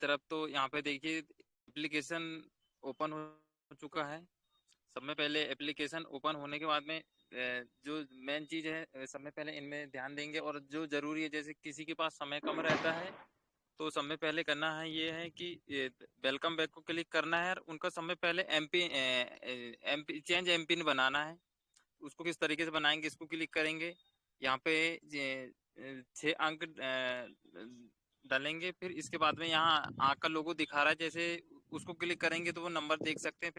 तरफ तो यहाँ पे देखिए एप्लीकेशन ओपन हो चुका है। सब में पहले एप्लीकेशन ओपन होने के बाद में जो मेन चीज है सब में पहले इनमें ध्यान देंगे, और जो जरूरी है जैसे किसी के पास समय कम रहता है तो सब में पहले करना है ये है कि वेलकम बैक को क्लिक करना है, और उनका सब में पहले एमपी चेंज एमपिन बनाना है। उसको किस तरीके से बनाएंगे, इसको क्लिक करेंगे, यहाँ पे 6 अंक डालेंगे, फिर इसके बाद में यहाँ आँख का लोगो दिखा रहा है जैसे, उसको क्लिक करेंगे तो वो नंबर देख सकते हैं।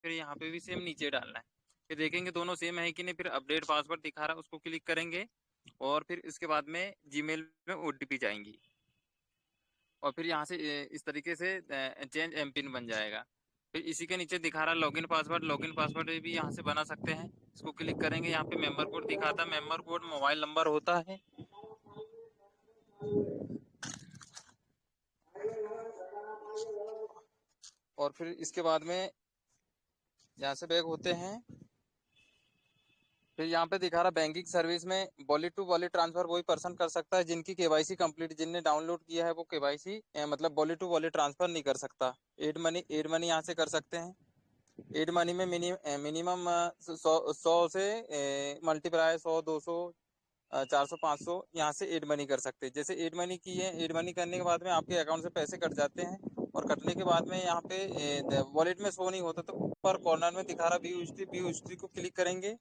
फिर यहाँ पे भी सेम नीचे डालना है, फिर देखेंगे दोनों सेम है कि नहीं, फिर अपडेट पासवर्ड दिखा रहा है उसको क्लिक करेंगे, और फिर इसके बाद में जीमेल में ओटीपी जाएंगी, और फिर यहाँ से इस तरीके से चेंज एमपिन बन जाएगा। फिर इसी के नीचे दिखा रहा है लॉगिन पासवर्ड भी यहाँ से बना सकते हैं। इसको क्लिक करेंगे, यहाँ पे मेंबर कोड दिखाता है, मेंबर कोड मोबाइल नंबर होता है। और फिर इसके बाद में यहाँ से बैक होते हैं, फिर यहाँ पे दिखा रहा बैंकिंग सर्विस में वॉलेट टू वॉलेट ट्रांसफर वही पर्सन कर सकता है जिनकी केवाईसी कंप्लीट, जिनने डाउनलोड किया है वो केवाईसी मतलब वॉलेट टू वॉलेट ट्रांसफर नहीं कर सकता। एड मनी यहाँ से कर सकते हैं। एड मनी में मिनिमम 100 से मल्टीप्लाई 100 200 400 500 यहाँ से एड मनी कर सकते हैं। जैसे एड मनी की है, एड मनी करने के बाद में आपके अकाउंट से पैसे कट जाते हैं, और कटने के बाद में यहाँ पे वॉलेट में शो नहीं होता, तो ऊपर कॉर्नर में दिखा रहा व्यू हिस्ट्री को क्लिक करेंगे।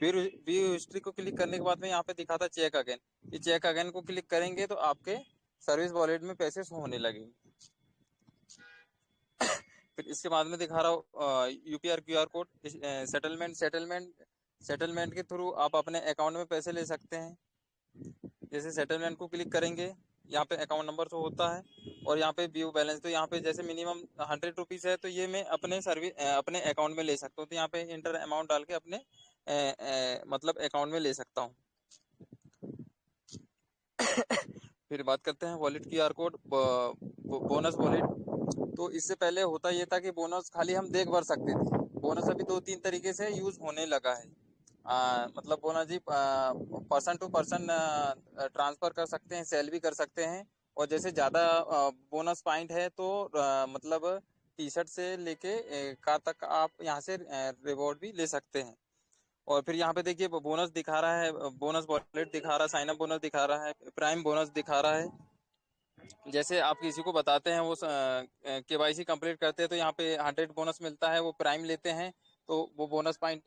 व्यू हिस्ट्री को क्लिक करने के बाद में यहाँ पे दिखा था चेक अगेन, ये चेक अगेन को क्लिक करेंगे तो आपके सर्विस वॉलेट में पैसे शो होने लगेंगे। फिर इसके बाद में दिखा रहा हूँ यूपीआर क्यूआर कोड, सेटलमेंट के थ्रू आप अपने अकाउंट में पैसे ले सकते हैं। जैसे सेटलमेंट को क्लिक करेंगे, यहाँ पे अकाउंट नंबर शो होता है, और यहाँ पे व्यू बैलेंस, तो यहाँ पे जैसे मिनिमम 100 रुपीज़ है तो ये मैं अपने अकाउंट में ले सकता हूँ, तो यहाँ पे इंटर अमाउंट डाल के अपने मतलब अकाउंट में ले सकता हूँ। फिर बात करते हैं wallet QR code, bonus wallet. तो इससे पहले होता ये था कि बोनस खाली हम देख भर सकते थे, बोनस अभी 2-3 तरीके से यूज होने लगा है। मतलब बोनस जी पर्सन टू पर्सन ट्रांसफर कर सकते हैं, सेल भी कर सकते हैं, और जैसे ज़्यादा बोनस पॉइंट है तो मतलब टी शर्ट से लेके कार तक आप यहाँ से रिवॉर्ड भी ले सकते हैं। और फिर यहाँ पे देखिए बोनस दिखा रहा है, बोनस वॉलेट दिखा रहा है, साइन अप बोनस दिखा रहा है, प्राइम बोनस दिखा रहा है। जैसे आप किसी को बताते हैं वो केवाईसी कंप्लीट करते हैं तो यहाँ पे 100 बोनस मिलता है, वो प्राइम लेते हैं तो वो बोनस पॉइंट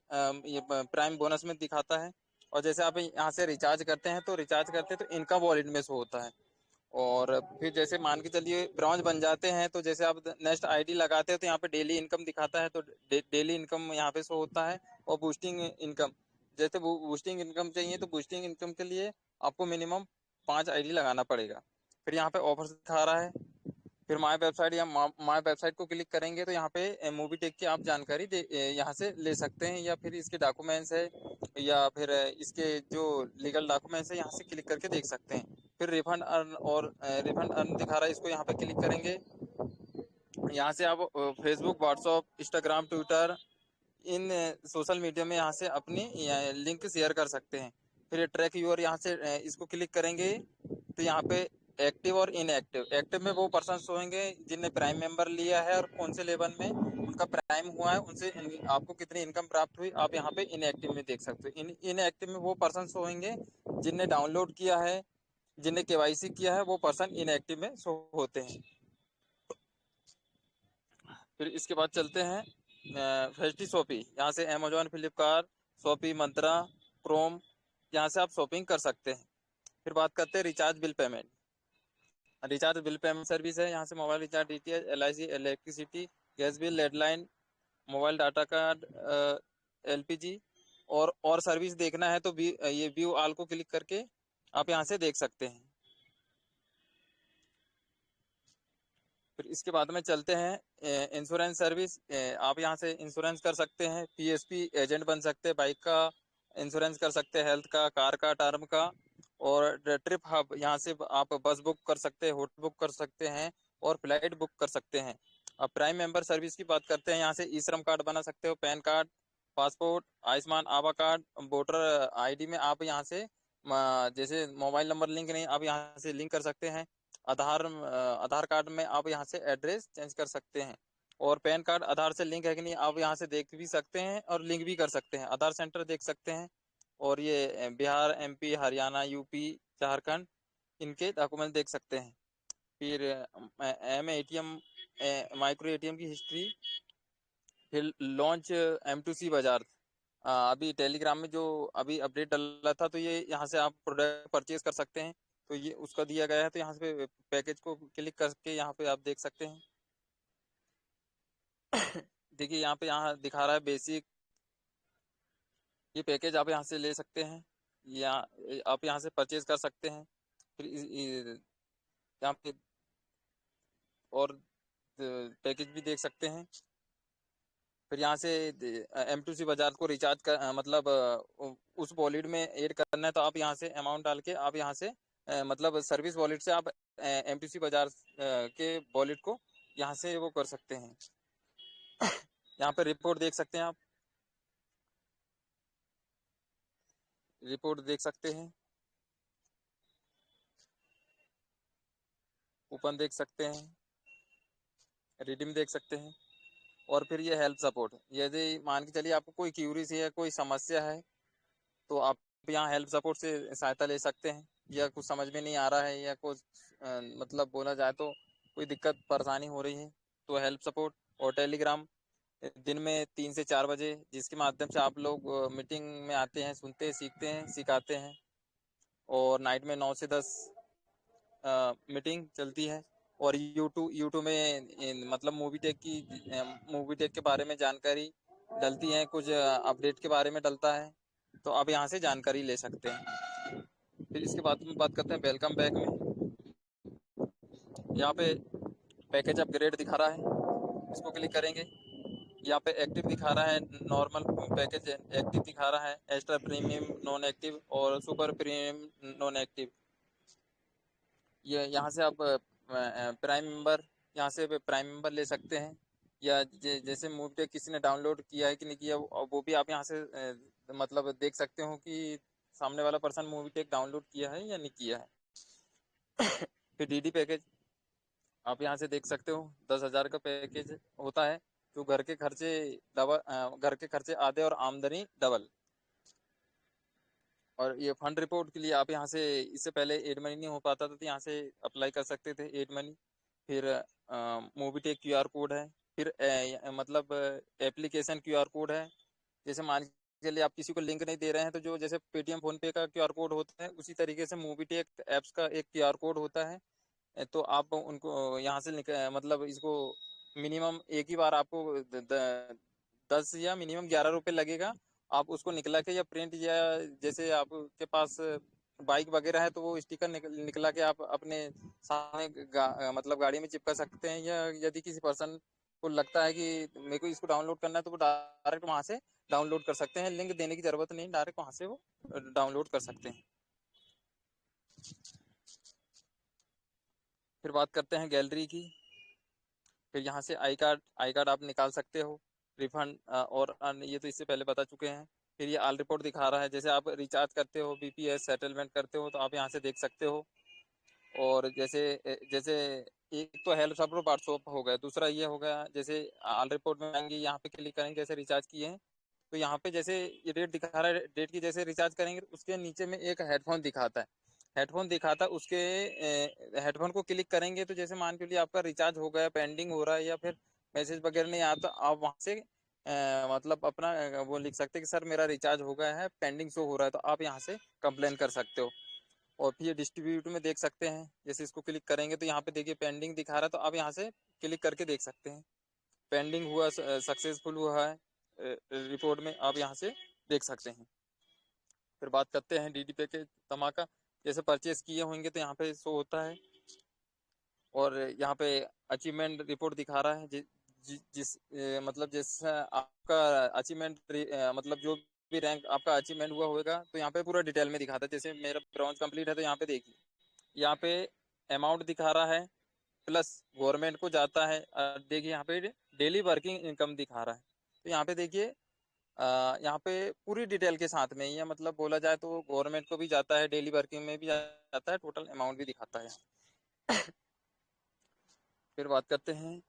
ये प्राइम बोनस में दिखाता है। और जैसे आप यहाँ से रिचार्ज करते हैं तो इनका वॉलेट में शो होता है। और फिर जैसे मान के चलिए ब्रॉन्ज बन जाते हैं तो जैसे आप नेक्स्ट आईडी लगाते हैं तो यहाँ पे डेली इनकम दिखाता है, तो डेली इनकम यहाँ पे शो होता है। और बूस्टिंग इनकम, जैसे बूस्टिंग इनकम चाहिए तो बूस्टिंग इनकम के लिए आपको मिनिमम 5 आईडी लगाना पड़ेगा। फिर यहाँ पे ऑफर्स दिखा रहा है। फिर माय वेबसाइट या माय वेबसाइट को क्लिक करेंगे तो यहाँ पे मूवी टेक की आप जानकारी यहाँ से ले सकते हैं, या फिर इसके डॉक्यूमेंट्स है, या फिर इसके जो लीगल डॉक्यूमेंट्स है यहाँ से क्लिक करके देख सकते हैं। फिर रिफंड अर्न दिखा रहा है, इसको यहाँ पे क्लिक करेंगे। यहाँ से आप फेसबुक व्हाट्सअप इंस्टाग्राम ट्विटर इन सोशल मीडिया में यहाँ से अपनी लिंक शेयर कर सकते हैं। फिर ट्रैक यूर यहाँ से इसको क्लिक करेंगे तो यहाँ पे एक्टिव और इनएक्टिव, एक्टिव में वो पर्सन होंगे जिनने प्राइम मेंबर लिया है और कौन से लेवल में उनका प्राइम हुआ है, उनसे आपको कितनी इनकम प्राप्त हुई आप यहाँ पे इनएक्टिव में देख सकते हो। इनएक्टिव में वो पर्सन होंगे जिनने डाउनलोड किया है, जिनने केवाईसी किया है, वो पर्सन इनएक्टिव में शो होते हैं। फिर इसके बाद चलते हैं फेस्टी शॉपी, यहाँ से अमेजोन फ्लिपकार्ट शॉपी मंत्रा क्रोम, यहाँ से आप शॉपिंग कर सकते हैं। फिर बात करते हैं recharge bill payment. Recharge bill payment service है, यहाँ से mobile recharge, DTH, LIC, electricity, gas bill, landline, mobile data card, LPG, और सर्विस देखना है तो ये व्यू ऑल को क्लिक करके आप यहाँ से देख सकते हैं। फिर इसके बाद में चलते हैं इंश्योरेंस सर्विस। आप यहाँ से इंश्योरेंस कर सकते हैं, पीएसपी एजेंट बन सकते हैं, बाइक का इंश्योरेंस कर सकते हैं, हेल्थ का, कार का, टर्म का। और ट्रिप हब, यहाँ से आप बस बुक कर सकते हैं, होटल बुक कर सकते हैं, और फ्लाइट बुक कर सकते हैं। अब प्राइम मेंबर सर्विस की बात करते हैं, यहाँ से ई श्रम कार्ड बना सकते हो, पैन कार्ड, पासपोर्ट, आयुष्मान आभा कार्ड, वोटर आईडी में आप यहाँ से जैसे मोबाइल नंबर लिंक नहीं, आप यहाँ से लिंक कर सकते हैं। आधार कार्ड में आप यहाँ से एड्रेस चेंज कर सकते हैं। और पैन कार्ड आधार से लिंक है कि नहीं आप यहाँ से देख भी सकते हैं और लिंक भी कर सकते हैं। आधार सेंटर देख सकते हैं। और ये बिहार, एमपी, हरियाणा, यूपी, झारखंड, इनके डॉक्यूमेंट देख सकते हैं। फिर एटीएम, माइक्रो एटीएम की हिस्ट्री। फिर लॉन्च M2C बाजार। अभी टेलीग्राम में जो अभी अपडेट डला था, तो ये यहाँ से आप प्रोडक्ट परचेज कर सकते हैं। तो ये उसका दिया गया है, तो यहाँ पे पैकेज को क्लिक करके यहाँ पे आप देख सकते हैं। देखिए यहाँ दिखा रहा है बेसिक। ये पैकेज आप यहाँ से ले सकते हैं या आप यहाँ से परचेज कर सकते हैं। फिर यहाँ पे और पैकेज भी देख सकते हैं। फिर यहाँ से M2C बजाज को रिचार्ज कर मतलब उस वॉलेट में ऐड करना है, तो आप यहाँ से अमाउंट डाल के आप यहाँ से मतलब सर्विस वॉलेट से आप M2C बजाज के वॉलेट को यहाँ से वो कर सकते हैं। यहाँ पे रिपोर्ट देख सकते हैं आप, रिपोर्ट देख सकते हैं, कूपन देख सकते हैं, रिडीम देख सकते हैं। और फिर ये हेल्प सपोर्ट, यदि मान के चलिए आपको कोई क्यूरीज है, कोई समस्या है, तो आप यहाँ हेल्प सपोर्ट से सहायता ले सकते हैं। या कुछ समझ में नहीं आ रहा है या कुछ मतलब बोला जाए तो कोई दिक्कत परेशानी हो रही है, तो हेल्प सपोर्ट। और टेलीग्राम दिन में 3 से 4 बजे, जिसके माध्यम से आप लोग मीटिंग में आते हैं, सुनते हैं, सीखते हैं, सिखाते हैं। और नाइट में 9 से 10 मीटिंग चलती है। और यूट्यूब में मतलब मूवी टेक के बारे में जानकारी डलती है, कुछ अपडेट के बारे में डलता है, तो आप यहाँ से जानकारी ले सकते हैं। फिर इसके बाद में बात करते हैं वेलकम बैक में। यहाँ पे पैकेज अपग्रेड दिखा रहा है, इसको क्लिक करेंगे। यहाँ पे एक्टिव दिखा रहा है, नॉर्मल पैकेज एक्टिव दिखा रहा है, एक्स्ट्रा प्रीमियम नॉन एक्टिव और सुपर प्रीमियम नॉन एक्टिव। ये यहाँ से आप प्राइम मेंबर, यहाँ से प्राइम मेंबर ले सकते हैं। या जैसे मूवी टेक किसी ने डाउनलोड किया है कि नहीं किया, वो भी आप यहाँ से मतलब देख सकते हो कि सामने वाला पर्सन मूवी टेक डाउनलोड किया है या नहीं किया है। फिर DD पैकेज आप यहाँ से देख सकते हो, 10,000 का पैकेज होता है, जो घर के खर्चे डबल, घर के खर्चे आधे और आमदनी डबल। और ये फंड रिपोर्ट के लिए आप यहाँ से, इससे पहले एड मनी नहीं हो पाता था, तो यहाँ से अप्लाई कर सकते थे एड मनी। फिर मोबीटेक QR कोड है। फिर मतलब एप्लीकेशन QR कोड है। जैसे मान के लिए आप किसी को लिंक नहीं दे रहे हैं, तो जो जैसे पेटीएम फोन पे का QR कोड होता है, उसी तरीके से मोबीटेक ऐप्स का एक QR कोड होता है। तो आप उनको यहाँ से मतलब इसको मिनिमम एक ही बार आपको 10 या मिनिमम 11 रुपये लगेगा। आप उसको निकला के या प्रिंट, या जैसे आपके पास बाइक वगैरह है, तो वो स्टिकर निकला के आप अपने सामने मतलब गाड़ी में चिपका सकते हैं। या यदि किसी पर्सन को लगता है कि मेरे को इसको डाउनलोड करना है, तो वो डायरेक्ट वहाँ से डाउनलोड कर सकते हैं, लिंक देने की ज़रूरत नहीं, डायरेक्ट वहाँ से वो डाउनलोड कर सकते हैं। फिर बात करते हैं गैलरी की। फिर यहाँ से आई कार्ड आप निकाल सकते हो। रिफंड और ये तो इससे पहले बता चुके हैं। फिर ये ऑल रिपोर्ट दिखा रहा है, जैसे आप रिचार्ज करते हो, BPS सेटलमेंट करते हो, तो आप यहाँ से देख सकते हो। और जैसे जैसे एक तो हेल्प सपोर्ट व्हाट्सअप हो गया, दूसरा ये हो गया, जैसे ऑल रिपोर्ट में आएंगे, यहाँ पे क्लिक करेंगे, जैसे रिचार्ज किए हैं, तो यहाँ पे जैसे ये डेट दिखा रहा है, डेट की जैसे रिचार्ज करेंगे, उसके नीचे में एक हेडफोन दिखाता है, उसके हेडफोन को क्लिक करेंगे, तो जैसे मान के लिए आपका रिचार्ज हो गया, पेंडिंग हो रहा है, या फिर मैसेज वगैरह नहीं आता, आप वहाँ से मतलब अपना वो लिख सकते हैं कि सर मेरा रिचार्ज हो गया है, पेंडिंग शो हो रहा है, तो आप यहाँ से कंप्लेन कर सकते हो। और फिर ये डिस्ट्रीब्यूट में देख सकते हैं, जैसे इसको क्लिक करेंगे, तो यहाँ पे देखिए पेंडिंग दिखा रहा है, तो आप यहाँ से क्लिक करके देख सकते हैं, पेंडिंग हुआ, सक्सेसफुल हुआ है, रिपोर्ट में आप यहाँ से देख सकते हैं। फिर बात करते हैं DD पैकेज धमाका, जैसे परचेस किए होंगे तो यहाँ पे शो होता है। और यहाँ पे अचीवमेंट रिपोर्ट दिखा रहा है, मतलब जैसा आपका अचीवमेंट मतलब जो भी रैंक आपका अचीवमेंट हुआ होगा, तो यहाँ पे पूरा डिटेल में दिखाता है। जैसे मेरा ब्रॉन्ज कंप्लीट है, तो यहाँ पे देखिए, यहाँ पे अमाउंट दिखा रहा है, प्लस गवर्नमेंट को जाता है। देखिए यहाँ पे डेली वर्किंग इनकम दिखा रहा है, तो यहाँ पे देखिए यहाँ पे पूरी डिटेल के साथ में, या मतलब बोला जाए तो गवर्नमेंट को भी जाता है, डेली वर्किंग में भी जाता है, टोटल अमाउंट भी दिखाता है। फिर बात करते हैं,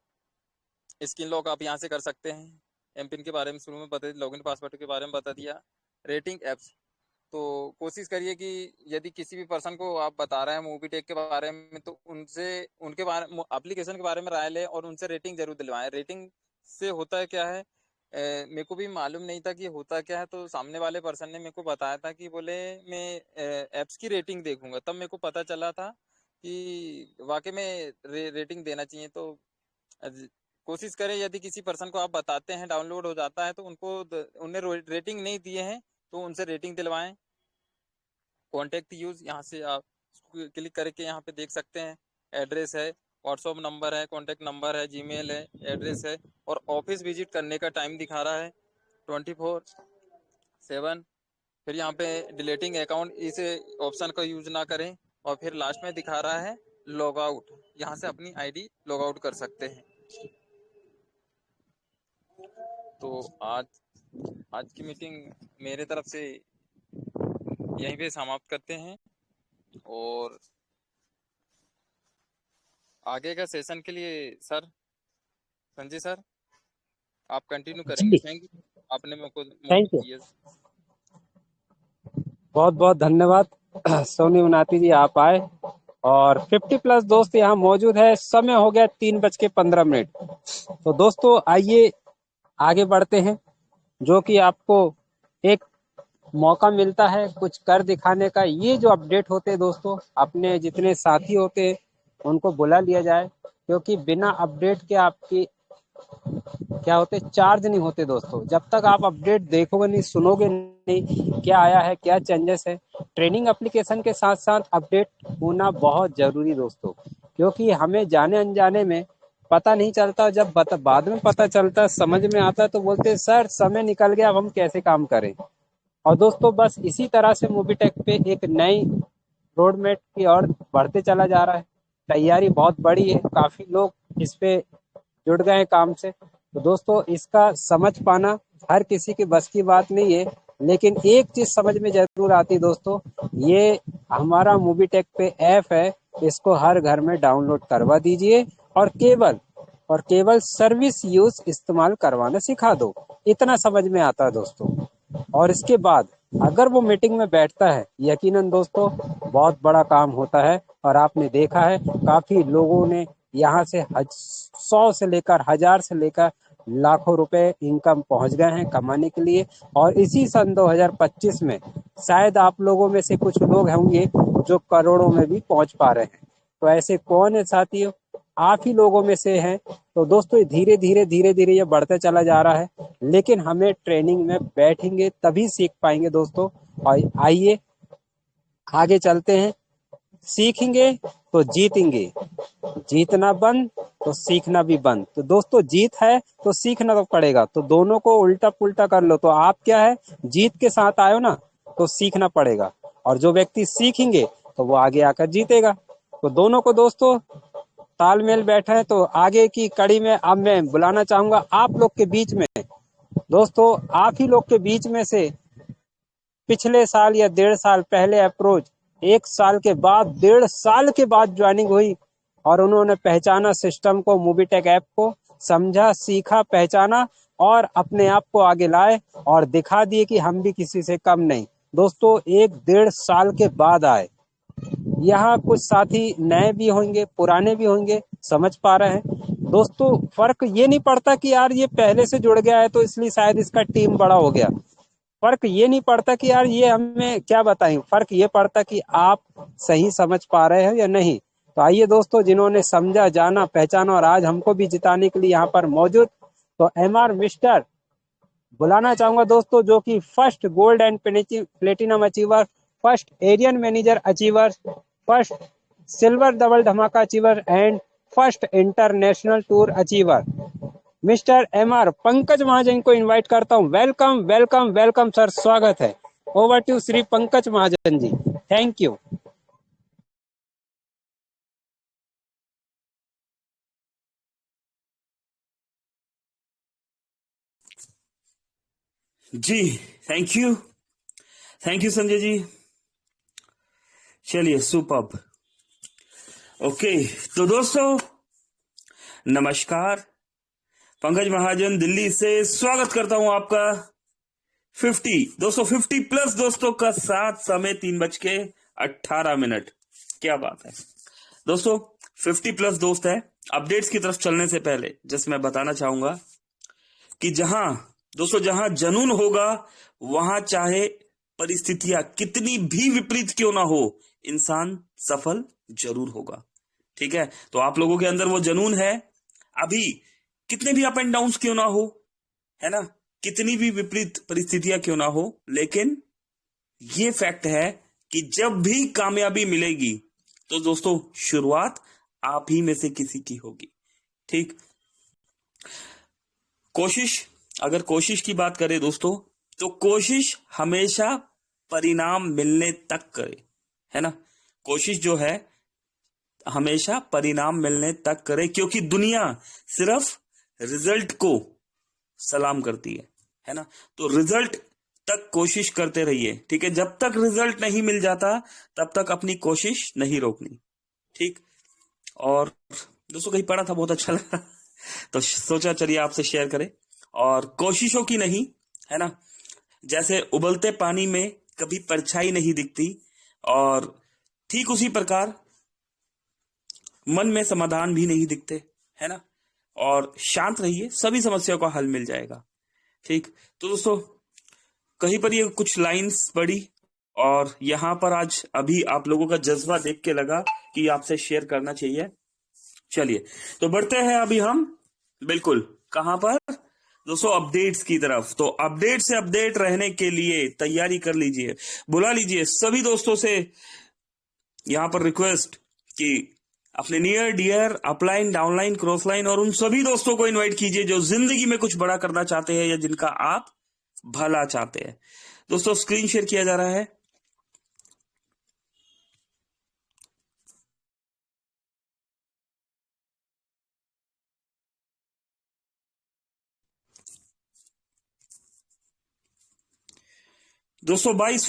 स्क्रीन लॉक आप यहाँ से कर सकते हैं। एमपिन के बारे में शुरू में बता दिया, लॉगिन पासवर्ड के बारे में बता दिया। रेटिंग एप्स, तो कोशिश करिए कि यदि किसी भी पर्सन को आप बता रहे हैं मूवी टेक के बारे में, तो उनसे उनके बारे एप्लीकेशन के बारे में राय लें और उनसे रेटिंग जरूर दिलवाएं। रेटिंग से होता है क्या है, मेरे को भी मालूम नहीं था कि होता क्या है, तो सामने वाले पर्सन ने मेरे को बताया था कि बोले मैं एप्स की रेटिंग देखूंगा, तब मेरे को पता चला था कि वाकई में रेटिंग देना चाहिए। तो कोशिश करें, यदि किसी पर्सन को आप बताते हैं डाउनलोड हो जाता है, तो उन्हें रेटिंग नहीं दिए हैं तो उनसे रेटिंग दिलवाएं। कॉन्टैक्ट यूज, यहाँ से आप क्लिक करके यहाँ पे देख सकते हैं। एड्रेस है, व्हाट्सअप नंबर है, कॉन्टैक्ट नंबर है, जीमेल है, एड्रेस है, और ऑफिस विजिट करने का टाइम दिखा रहा है 24/7। फिर यहाँ पे डिलीटिंग अकाउंट, इस ऑप्शन का यूज ना करें। और फिर लास्ट में दिखा रहा है लॉग आउट, यहाँ से अपनी आईडी लॉग आउट कर सकते हैं। तो आज की मीटिंग मेरे तरफ से यहीं पे समाप्त करते हैं, और आगे का सेशन के लिए सर, संजय सर, आप कंटिन्यू करेंगे। जी, थैंक यू, आपने मेरे को थैंक मौका यू। दिया। बहुत बहुत धन्यवाद सोनी उनाती जी, आप आए और 50+ दोस्त यहाँ मौजूद है। समय हो गया 3:15। तो दोस्तों आइए आगे बढ़ते हैं। जो कि आपको एक मौका मिलता है कुछ कर दिखाने का। ये जो अपडेट होते हैं दोस्तों, अपने जितने साथी होते हैं उनको बुला लिया जाए, क्योंकि बिना अपडेट के आपकी क्या होते, चार्ज नहीं होते दोस्तों। जब तक आप अपडेट देखोगे नहीं, सुनोगे नहीं क्या आया है, क्या चेंजेस है। ट्रेनिंग एप्लीकेशन के साथ साथ अपडेट होना बहुत जरूरी दोस्तों, क्योंकि हमें जाने अनजाने में पता नहीं चलता। जब बाद में पता चलता, समझ में आता, तो बोलते हैं सर समय निकल गया, अब हम कैसे काम करें। और दोस्तों बस इसी तरह से मोबीटेक पे एक नई रोड मैप की ओर बढ़ते चला जा रहा है। तैयारी बहुत बड़ी है, काफी लोग इस पे जुड़ गए हैं काम से। तो दोस्तों इसका समझ पाना हर किसी की बस की बात नहीं है, लेकिन एक चीज समझ में जरूर आती है दोस्तों, ये हमारा मोबीटेक पे ऐप है, इसको हर घर में डाउनलोड करवा दीजिए और केवल सर्विस यूज इस्तेमाल करवाना सिखा दो। इतना समझ में आता है दोस्तों। और इसके बाद अगर वो मीटिंग में बैठता है, यकीनन दोस्तों बहुत बड़ा काम होता है। और आपने देखा है काफी लोगों ने यहाँ से 100 से लेकर 1000 से लेकर लाखों रुपए इनकम पहुंच गए हैं कमाने के लिए। और इसी सन 2025 में शायद आप लोगों में से कुछ लोग होंगे जो करोड़ों में भी पहुंच पा रहे हैं। तो ऐसे कौन है साथियों, आप ही लोगों में से हैं। तो दोस्तों धीरे धीरे ये बढ़ता चला जा रहा है, लेकिन हमें ट्रेनिंग में बैठेंगे तभी सीख पाएंगे दोस्तों। और आइए आगे चलते हैं। सीखेंगे तो जीतेंगे, जीतना बंद तो सीखना भी बंद। तो दोस्तों जीत है तो सीखना तो पड़ेगा, तो दोनों को उल्टा पुल्टा कर लो। तो आप क्या है, जीत के साथ आयो ना, तो सीखना पड़ेगा। और जो व्यक्ति सीखेंगे तो वो आगे आकर जीतेगा। तो दोनों को दोस्तों तालमेल बैठा है। तो आगे की कड़ी में अब मैं बुलाना चाहूंगा आप लोग के बीच में। दोस्तों आप ही लोग के बीच में से पिछले साल या 1.5 साल पहले अप्रोच, 1 साल के बाद, 1.5 साल के बाद ज्वाइनिंग हुई, और उन्होंने पहचाना सिस्टम को, मोबीटेक ऐप को समझा, सीखा, पहचाना, और अपने आप को आगे लाए और दिखा दिए कि हम भी किसी से कम नहीं। दोस्तों 1-1.5 साल के बाद आए। यहाँ कुछ साथी नए भी होंगे, पुराने भी होंगे, समझ पा रहे हैं दोस्तों। फर्क ये नहीं पड़ता कि यार ये पहले से जुड़ गया है तो इसलिए शायद इसका टीम बड़ा हो गया। फर्क ये नहीं पड़ता कि यार ये हमें क्या बताएं, फर्क ये पड़ता कि आप सही समझ पा रहे हैं या नहीं। तो आइए दोस्तों, जिन्होंने समझा, जाना, पहचाना और आज हमको भी जिताने के लिए यहाँ पर मौजूद, तो MR मिस्टर बुलाना चाहूंगा दोस्तों, जो कि first gold and platinum achiever, first एरियन manager achiever, first silver double धमाका achiever and first international tour achiever, mister MR Pankaj Mahajan को इनवाइट करता हूं। वेलकम वेलकम वेलकम सर, स्वागत है। Over to Shri Pankaj Mahajan ji. Thank you. जी, थैंक यू संजय जी। चलिए सुपर्ब। ओके, तो दोस्तों नमस्कार। पंकज महाजन दिल्ली से स्वागत करता हूं आपका 50 प्लस दोस्तों का साथ। समय 3:18। क्या बात है दोस्तों, 50 प्लस दोस्त है। अपडेट्स की तरफ चलने से पहले जस्ट मैं बताना चाहूंगा कि जहां जुनून होगा वहां चाहे परिस्थितियां कितनी भी विपरीत क्यों ना हो, इंसान सफल जरूर होगा। ठीक है, तो आप लोगों के अंदर वो जुनून है। अभी कितने भी अप एंड डाउन्स क्यों ना हो, है ना, कितनी भी विपरीत परिस्थितियां क्यों ना हो, लेकिन ये फैक्ट है कि जब भी कामयाबी मिलेगी तो दोस्तों शुरुआत आप ही में से किसी की होगी। ठीक, अगर कोशिश की बात करें दोस्तों, तो कोशिश हमेशा परिणाम मिलने तक करे, है ना। कोशिश जो है हमेशा परिणाम मिलने तक करे, क्योंकि दुनिया सिर्फ रिजल्ट को सलाम करती है ना। तो रिजल्ट तक कोशिश करते रहिए, ठीक है। जब तक रिजल्ट नहीं मिल जाता तब तक अपनी कोशिश नहीं रोकनी। ठीक, और दोस्तों कहीं पढ़ा था, बहुत अच्छा लगा तो सोचा चलिए आपसे शेयर करें। और कोशिशों की नहीं, है ना, जैसे उबलते पानी में कभी परछाई नहीं दिखती, और ठीक उसी प्रकार मन में समाधान भी नहीं दिखते, है ना। और शांत रहिए, सभी समस्याओं का हल मिल जाएगा। ठीक, तो दोस्तों कहीं पर ये कुछ लाइंस पढ़ी, और यहां पर आज अभी आप लोगों का जज्बा देख के लगा कि आपसे शेयर करना चाहिए। चलिए तो बढ़ते हैं अभी हम बिल्कुल कहां पर दोस्तों, अपडेट्स की तरफ। तो अपडेट से अपडेट रहने के लिए तैयारी कर लीजिए, बुला लीजिए सभी दोस्तों से यहां पर रिक्वेस्ट कि अपने near dear upline downline cross line और उन सभी दोस्तों को इनवाइट कीजिए जो जिंदगी में कुछ बड़ा करना चाहते हैं या जिनका आप भला चाहते हैं। दोस्तों स्क्रीन शेयर किया जा रहा है। दोस्तों 22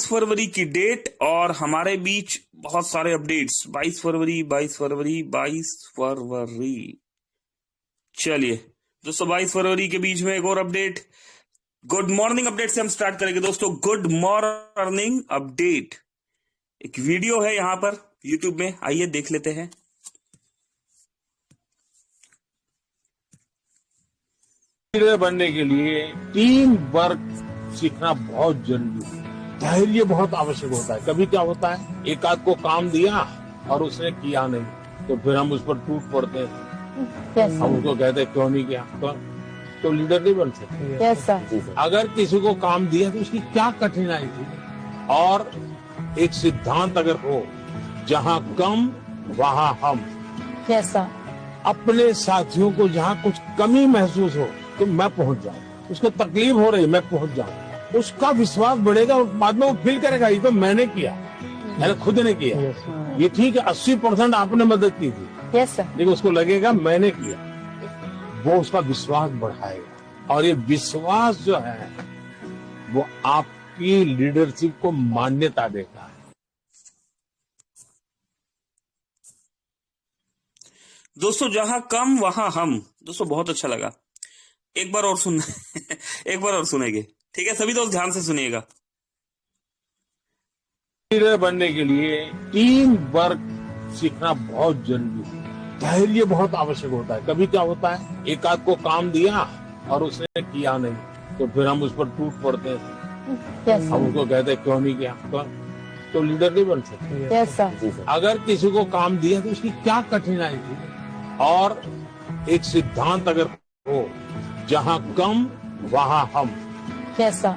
फरवरी की डेट, और हमारे बीच बहुत सारे अपडेट्स। 22 फरवरी। चलिए दोस्तों 22 फरवरी के बीच में एक और अपडेट, गुड मॉर्निंग अपडेट से हम स्टार्ट करेंगे दोस्तों। गुड मॉर्निंग अपडेट, एक वीडियो है यहां पर यूट्यूब में, आइए देख लेते हैं। लीडर बनने के लिए टीम वर्क सीखना बहुत जरूरी है। धैर्य बहुत आवश्यक होता है। कभी क्या होता है, एक आध को काम दिया और उसने किया नहीं, तो फिर हम उस पर टूट पड़ते हैं। हम उसको कहते हैं क्यों नहीं किया, तो लीडर नहीं बन सकते। अगर किसी को काम दिया तो उसकी क्या कठिनाई थी। और एक सिद्धांत अगर हो, जहाँ कम वहाँ हम, कैसा अपने साथियों को जहाँ कुछ कमी महसूस हो तो मैं पहुंच जाऊं, उसको तकलीफ हो रही मैं पहुंच जाऊं, उसका विश्वास बढ़ेगा और बाद में वो फील करेगा ये तो मैंने किया, मैंने खुद ने किया। ये ठीक है 80% आपने मदद की थी, लेकिन उसको लगेगा मैंने किया, वो उसका विश्वास बढ़ाएगा। और ये विश्वास जो है वो आपकी लीडरशिप को मान्यता देता है। दोस्तों जहां कम वहां हम, दोस्तों बहुत अच्छा लगा, एक बार और सुन एक बार और सुनेंगे, ठीक है। सभी दोस्त ध्यान से सुनिएगा। लीडर बनने के लिए टीम वर्क सीखना बहुत जरूरी है। धैर्य बहुत आवश्यक होता है। कभी क्या होता है, एक आध को काम दिया और उसने किया नहीं, तो फिर हम उस पर टूट पड़ते हैं। हम उसको कहते हैं क्यों नहीं किया, तो लीडर नहीं बन सकते। अगर किसी को काम दिया तो उसकी क्या कठिनाई थी। और एक सिद्धांत अगर हो, जहाँ कम वहाँ हम, कैसा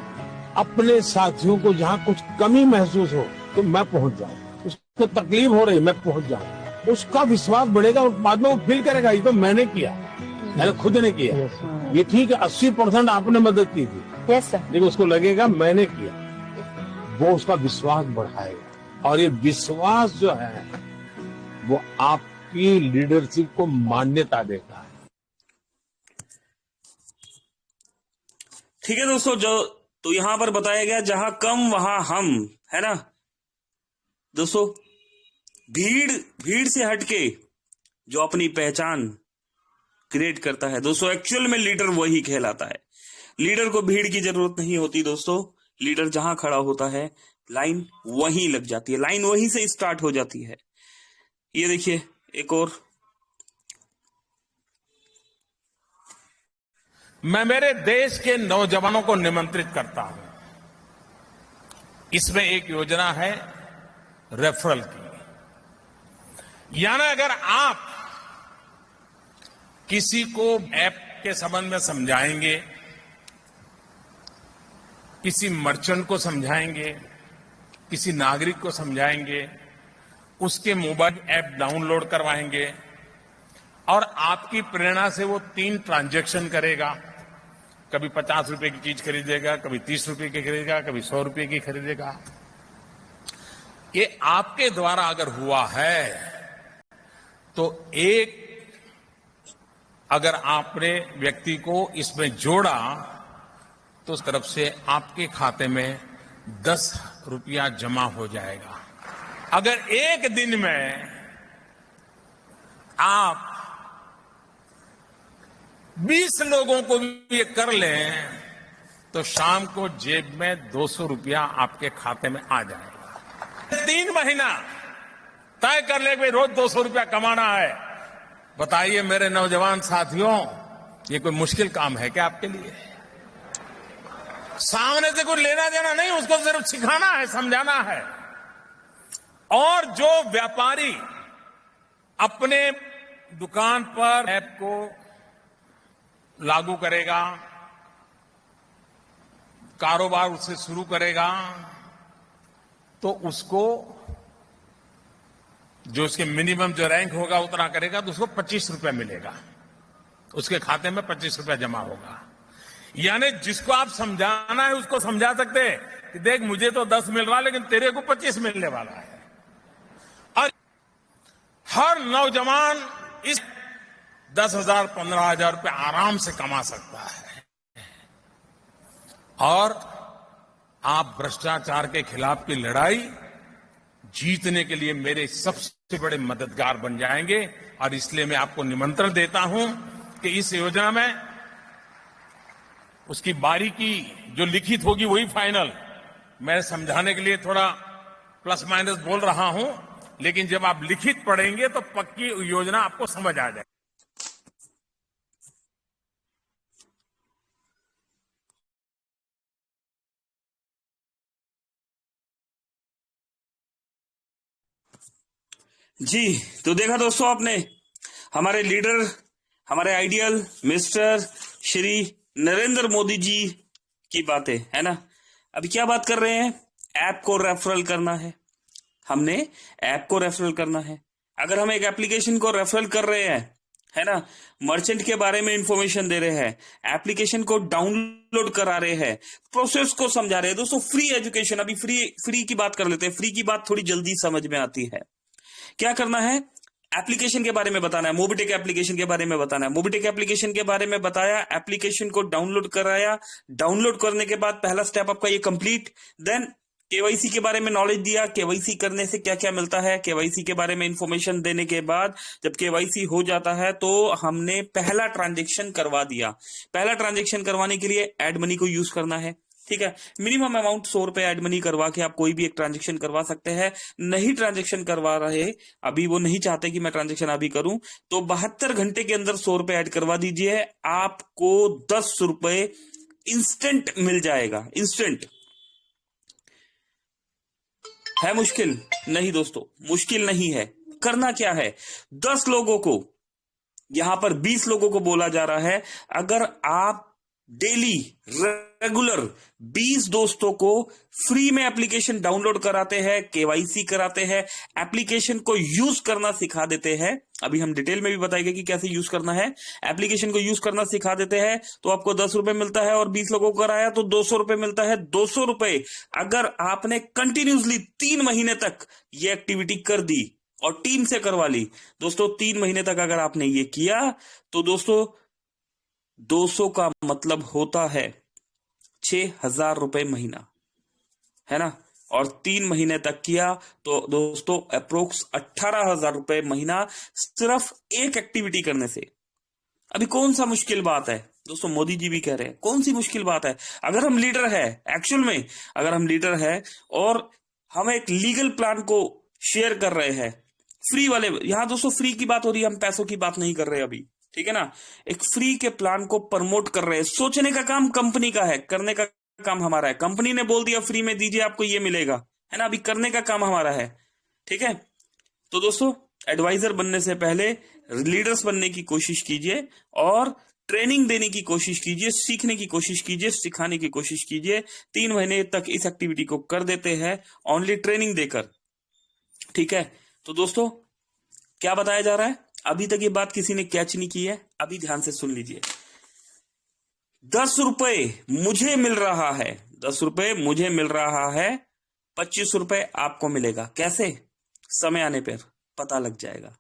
अपने साथियों को जहाँ कुछ कमी महसूस हो तो मैं पहुंच जाऊं, उसको तकलीफ हो रही मैं पहुंच जाऊं, उसका विश्वास बढ़ेगा और बाद में वो फील करेगा ये तो मैंने किया, मैंने खुद ने किया। ये ठीक है 80% आपने मदद की थी, लेकिन उसको लगेगा मैंने किया, वो उसका विश्वास बढ़ाएगा। और ये विश्वास जो है वो आपकी लीडरशिप को मान्यता देता है। ठीक है दोस्तों, जो तो यहां पर बताया गया जहां कम वहां हम, है ना दोस्तों। भीड़ भीड़ से हटके जो अपनी पहचान क्रिएट करता है दोस्तों, एक्चुअल में लीडर वही कहलाता है। लीडर को भीड़ की जरूरत नहीं होती दोस्तों, लीडर जहां खड़ा होता है लाइन वहीं लग जाती है, लाइन वहीं से स्टार्ट हो जाती है। ये देखिए एक और, मैं मेरे देश के नौजवानों को निमंत्रित करता हूं। इसमें एक योजना है रेफरल की, यानी अगर आप किसी को ऐप के संबंध में समझाएंगे, किसी मर्चेंट को समझाएंगे, किसी नागरिक को समझाएंगे, उसके मोबाइल ऐप डाउनलोड करवाएंगे और आपकी प्रेरणा से वो 3 ट्रांजैक्शन करेगा, कभी 50 रुपए की चीज खरीदेगा, कभी 30 रुपए की खरीदेगा, कभी 100 रुपए की खरीदेगा। ये आपके द्वारा अगर हुआ है तो एक अगर आपने व्यक्ति को इसमें जोड़ा तो उस तरफ से आपके खाते में 10 रुपया जमा हो जाएगा। अगर एक दिन में आप 20 लोगों को भी ये कर लें तो शाम को जेब में 200 रुपया आपके खाते में आ जाएगा। 3 महीना तय कर ले भाई रोज 200 रुपया कमाना है। बताइए मेरे नौजवान साथियों, ये कोई मुश्किल काम है क्या आपके लिए? सामने से कोई लेना देना नहीं, उसको सिर्फ सिखाना है, समझाना है। और जो व्यापारी अपने दुकान पर ऐप को लागू करेगा, कारोबार उससे शुरू करेगा, तो उसको जो उसके मिनिमम जो रैंक होगा उतना करेगा तो उसको 25 रुपया मिलेगा, उसके खाते में 25 रुपया जमा होगा। यानी जिसको आप समझाना है उसको समझा सकते हैं कि देख मुझे तो 10 मिल रहा है लेकिन तेरे को 25 मिलने वाला है। और हर नौजवान इस 10,000 15,000 रुपये आराम से कमा सकता है। और आप भ्रष्टाचार के खिलाफ की लड़ाई जीतने के लिए मेरे सबसे बड़े मददगार बन जाएंगे। और इसलिए मैं आपको निमंत्रण देता हूं कि इस योजना में उसकी बारीकी जो लिखित होगी वही फाइनल। मैं समझाने के लिए थोड़ा प्लस माइनस बोल रहा हूं, लेकिन जब आप लिखित पढ़ेंगे तो पक्की योजना आपको समझ आ जाएगी। जी तो देखा दोस्तों आपने हमारे लीडर, हमारे आइडियल मिस्टर श्री नरेंद्र मोदी जी की बातें, है ना। अभी क्या बात कर रहे हैं? ऐप को रेफरल करना है, हमने ऐप को रेफरल करना है। अगर हम एक एप्लीकेशन को रेफरल कर रहे हैं, है ना, मर्चेंट के बारे में इंफॉर्मेशन दे रहे हैं, एप्लीकेशन को डाउनलोड करा रहे हैं, प्रोसेस को समझा रहे हैं। दोस्तों फ्री एजुकेशन, अभी फ्री की बात कर लेते हैं। फ्री की बात थोड़ी जल्दी समझ में आती है। क्या करना है? एप्लीकेशन के बारे में बताना है, मोबिटेक एप्लीकेशन के बारे में बताना है। मोबिटेक एप्लीकेशन के बारे में बताया, एप्लीकेशन को डाउनलोड कराया, डाउनलोड करने के बाद पहला स्टेप आपका ये कंप्लीट। देन केवाईसी के बारे में नॉलेज दिया, केवाईसी करने से क्या क्या मिलता है, केवाईसी के बारे में इंफॉर्मेशन देने के बाद जब केवाईसी हो जाता है तो हमने पहला ट्रांजैक्शन करवा दिया। पहला ट्रांजैक्शन करवाने के लिए एड मनी को यूज करना है, ठीक है। मिनिमम अमाउंट 100 रुपए एड मनी करवा के आप कोई भी एक ट्रांजैक्शन करवा सकते हैं। नहीं ट्रांजैक्शन करवा रहे, अभी वो नहीं चाहते कि मैं ट्रांजैक्शन अभी करूं, तो 72 घंटे के अंदर 100 रुपए ऐड करवा दीजिए, आपको 10 रुपए इंस्टेंट मिल जाएगा। इंस्टेंट है मुश्किल? नहीं दोस्तों, मुश्किल नहीं है। करना क्या है? 10 लोगों को, यहां पर 20 लोगों को बोला जा रहा है, अगर आप डेली रेगुलर 20 दोस्तों को फ्री में एप्लीकेशन डाउनलोड कराते हैं, केवाईसी कराते हैं, एप्लीकेशन को यूज करना सिखा देते हैं, अभी हम डिटेल में भी बताएंगे कि कैसे यूज करना है, एप्लीकेशन को यूज करना सिखा देते हैं, तो आपको 10 रुपए मिलता है। और 20 लोगों को कराया तो 200 रुपए मिलता है। 200 रुपए अगर आपने कंटिन्यूसली 3 महीने तक ये एक्टिविटी कर दी और टीम से करवा ली, दोस्तों 3 महीने तक अगर आपने ये किया तो दोस्तों 200 का मतलब होता है 6,000 रुपए महीना, है ना। और 3 महीने तक किया तो दोस्तों अप्रोक्स 18,000 रुपए महीना सिर्फ एक एक्टिविटी करने से। अभी कौन सा मुश्किल बात है दोस्तों? मोदी जी भी कह रहे हैं कौन सी मुश्किल बात है? अगर हम लीडर है, एक्चुअल में अगर हम लीडर है और हम एक लीगल प्लान को शेयर कर रहे हैं फ्री वाले, यहां दोस्तों फ्री की बात हो रही है, हम पैसों की बात नहीं कर रहे अभी, ठीक है ना। एक फ्री के प्लान को प्रमोट कर रहे हैं। सोचने का काम कंपनी का है, करने का काम हमारा है। कंपनी ने बोल दिया फ्री में दीजिए आपको ये मिलेगा, है ना। अभी करने का काम हमारा है, ठीक है। तो दोस्तों एडवाइजर बनने से पहले लीडर्स बनने की कोशिश कीजिए और ट्रेनिंग देने की कोशिश कीजिए, सीखने की कोशिश कीजिए, सिखाने की कोशिश कीजिए। 3 महीने तक इस एक्टिविटी को कर देते हैं ओनली ट्रेनिंग देकर, ठीक है। तो दोस्तों क्या बताया जा रहा है? अभी तक ये बात किसी ने कैच नहीं की है, अभी ध्यान से सुन लीजिए। 10 रुपए मुझे मिल रहा है, 10 रुपए मुझे मिल रहा है, 25 रुपए आपको मिलेगा। कैसे? समय आने पर पता लग जाएगा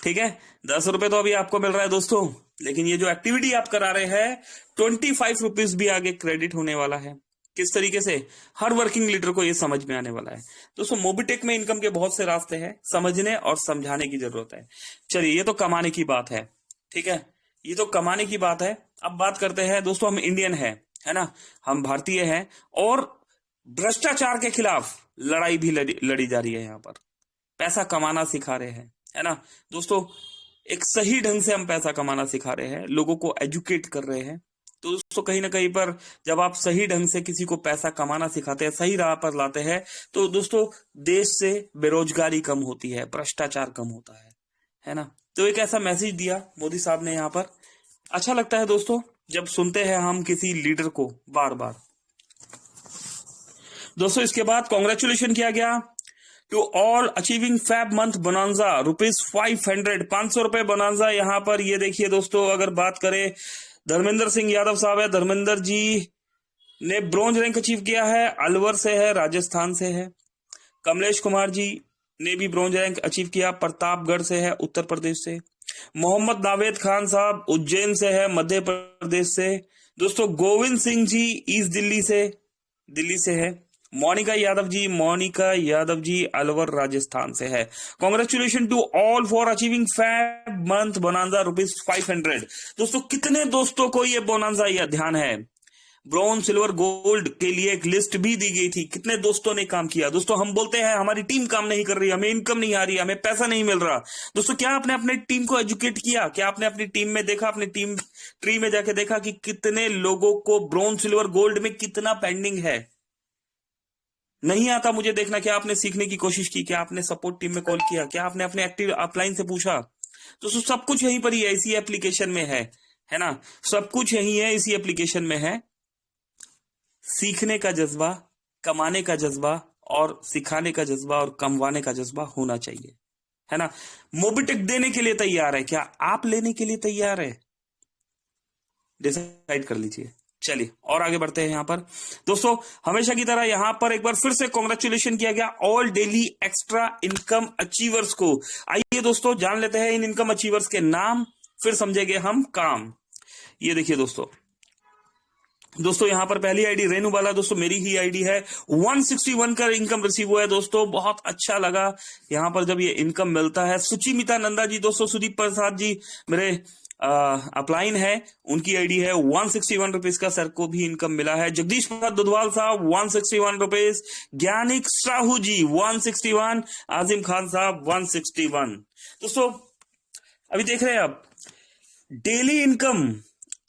ठीक है। 10 रुपए तो अभी आपको मिल रहा है दोस्तों, लेकिन ये जो एक्टिविटी आप करा रहे हैं 25 रुपीज भी आगे क्रेडिट होने वाला है। किस तरीके से? हर वर्किंग लीडर को ये समझ में आने वाला है दोस्तों। मोबिटेक में इनकम के बहुत से रास्ते हैं, समझने और समझाने की जरूरत है। चलिए ये तो कमाने की बात है, ठीक है, ये तो कमाने की बात है। अब बात करते हैं दोस्तों, हम इंडियन है ना, हम भारतीय हैं और भ्रष्टाचार के खिलाफ लड़ाई भी लड़ी जा रही है। यहाँ पर पैसा कमाना सिखा रहे हैं, है ना दोस्तों। एक सही ढंग से हम पैसा कमाना सिखा रहे हैं, लोगों को एजुकेट कर रहे हैं। तो दोस्तों कहीं ना कहीं पर जब आप सही ढंग से किसी को पैसा कमाना सिखाते हैं, सही राह पर लाते हैं, तो दोस्तों देश से बेरोजगारी कम होती है, भ्रष्टाचार कम होता है ना। तो एक ऐसा मैसेज दिया मोदी साहब ने यहाँ पर। अच्छा लगता है दोस्तों जब सुनते हैं हम किसी लीडर को बार बार। दोस्तों इसके बाद कॉन्ग्रेचुलेशन किया गया to all achieving fab month bonanza ₹500, 500 रुपए बोनांजा। यहाँ पर ये देखिए दोस्तों, अगर बात करें धर्मेंद्र सिंह यादव साहब है, धर्मेंद्र जी ने ब्रॉन्ज रैंक अचीव किया है, अलवर से है, राजस्थान से है। कमलेश कुमार जी ने भी ब्रॉन्ज रैंक अचीव किया, प्रतापगढ़ से है, उत्तर प्रदेश से। मोहम्मद नावेद खान साहब उज्जैन से है, मध्य प्रदेश से। दोस्तों गोविंद सिंह जी ईस्ट दिल्ली से है। मोनिका यादव जी अलवर राजस्थान से है। Congratulation to all for achieving fab month bonanza ₹500। दोस्तों कितने दोस्तों को ये बोनांजा या ध्यान है? ब्रॉन्ज सिल्वर गोल्ड के लिए एक लिस्ट भी दी गई थी, कितने दोस्तों ने काम किया। दोस्तों हम बोलते हैं हमारी टीम काम नहीं कर रही, हमें इनकम नहीं आ रही, हमें पैसा नहीं मिल रहा। दोस्तों क्या आपने अपने टीम को एजुकेट किया? क्या आपने अपनी टीम में देखा, अपनी टीम ट्री में जाके देखा कि कितने लोगों को ब्रॉन्ज सिल्वर गोल्ड में कितना पेंडिंग है? नहीं आता मुझे देखना। क्या आपने सीखने की कोशिश की? क्या आपने सपोर्ट टीम में कॉल किया? क्या आपने अपने एक्टिव अपलाइन से पूछा? तो सब कुछ यहीं पर ही है, इसी एप्लीकेशन में है ना। सब कुछ यही है, इसी एप्लीकेशन में है। सीखने का जज्बा, कमाने का जज्बा और सिखाने का जज्बा और कमवाने का जज्बा होना चाहिए, है ना। मोबिटेक देने के लिए तैयार है, क्या आप लेने के लिए तैयार है? डिसाइड कर लीजिए। चलिए और आगे बढ़ते हैं। यहाँ पर दोस्तों हमेशा की तरह यहाँ पर एक बार फिर से कॉन्ग्रेचुलेशन किया गया all daily extra income achievers को। आइए दोस्तों जान लेते हैं इन इनकम अचीवर्स के नाम, फिर समझेंगे हम काम। ये देखिए दोस्तों यहाँ पर पहली आईडी रेनू बाला, दोस्तों मेरी ही आईडी है। 161 का इनकम रिसीव हुआ है दोस्तों, बहुत अच्छा लगा यहाँ पर जब ये इनकम मिलता है। सुचिमिता नंदा जी, दोस्तों सुदीप प्रसाद जी मेरे अपलाइन है, उनकी आईडी है 161 रुपीज का, सर को भी इनकम मिला है। जगदीश प्रसाद दुधवाल साहब 161 रुपीज, ज्ञानिक साहू जी 161, आजिम खान साहब 161। दोस्तों अभी देख रहे हैं आप डेली इनकम,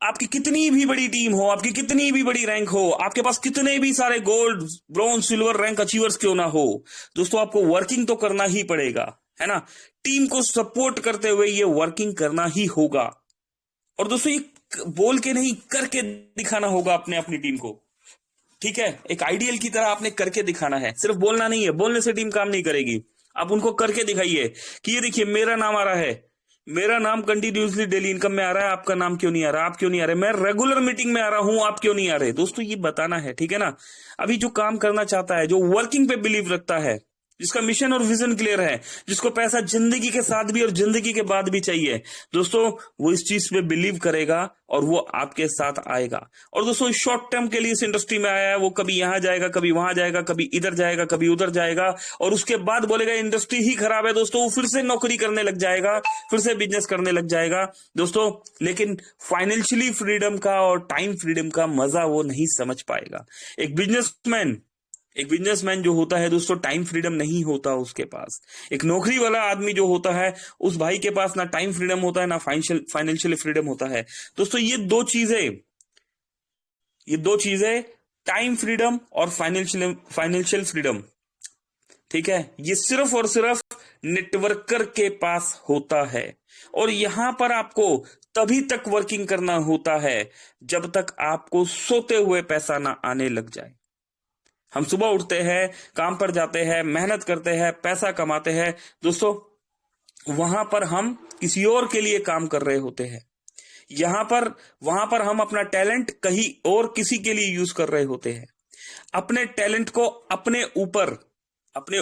आपकी कितनी भी बड़ी टीम हो, आपकी कितनी भी बड़ी रैंक हो, आपके पास कितने भी सारे gold bronze silver rank achievers क्यों ना हो, दोस्तों आपको वर्किंग तो करना ही पड़ेगा, है ना। टीम को सपोर्ट करते हुए ये वर्किंग करना ही होगा। और दोस्तों ये बोल के नहीं, करके दिखाना होगा अपनी टीम को, ठीक है। एक आइडियल की तरह आपने करके दिखाना है, सिर्फ बोलना नहीं है। बोलने से टीम काम नहीं करेगी, आप उनको करके दिखाइए कि ये देखिए मेरा नाम आ रहा है, मेरा नाम कंटिन्यूसली डेली इनकम में आ रहा है, आपका नाम क्यों नहीं आ रहा, आप क्यों नहीं आ रहे, मैं रेगुलर मीटिंग में आ रहा हूं, आप क्यों नहीं आ रहे। दोस्तों ये बताना है, ठीक है ना। अभी जो काम करना चाहता है, जो वर्किंग पे बिलीव रखता है, जिसका मिशन और विजन क्लियर है, जिसको पैसा जिंदगी के साथ भी और जिंदगी के बाद भी चाहिए दोस्तों, वो इस चीज पे बिलीव करेगा और वो आपके साथ आएगा। और दोस्तों शॉर्ट टर्म के लिए इस इंडस्ट्री में आया है, वो कभी यहां जाएगा, कभी वहां जाएगा, कभी इधर जाएगा, कभी उधर जाएगा, और उसके बाद बोलेगा इंडस्ट्री ही खराब है दोस्तों, वो फिर से नौकरी करने लग जाएगा, फिर से बिजनेस करने लग जाएगा दोस्तों। लेकिन फाइनेंशियली फ्रीडम का और टाइम फ्रीडम का मजा वो नहीं समझ पाएगा। एक बिजनेसमैन जो होता है दोस्तों, टाइम फ्रीडम नहीं होता उसके पास। एक नौकरी वाला आदमी जो होता है, उस भाई के पास ना टाइम फ्रीडम होता है, ना फाइनेंशियल फ्रीडम होता है दोस्तों। ये दो चीजें टाइम फ्रीडम और फाइनेंशियल फ्रीडम, ठीक है, ये सिर्फ और सिर्फ नेटवर्कर के पास होता है। और यहां पर आपको तभी तक वर्किंग करना होता है जब तक आपको सोते हुए पैसा ना आने लग जाए। हम सुबह उठते हैं, काम पर जाते हैं, मेहनत करते हैं, पैसा कमाते हैं दोस्तों, वहां पर हम किसी और के लिए काम कर रहे होते हैं। वहां पर हम अपना टैलेंट कहीं और किसी के लिए यूज कर रहे होते हैं। अपने टैलेंट को अपने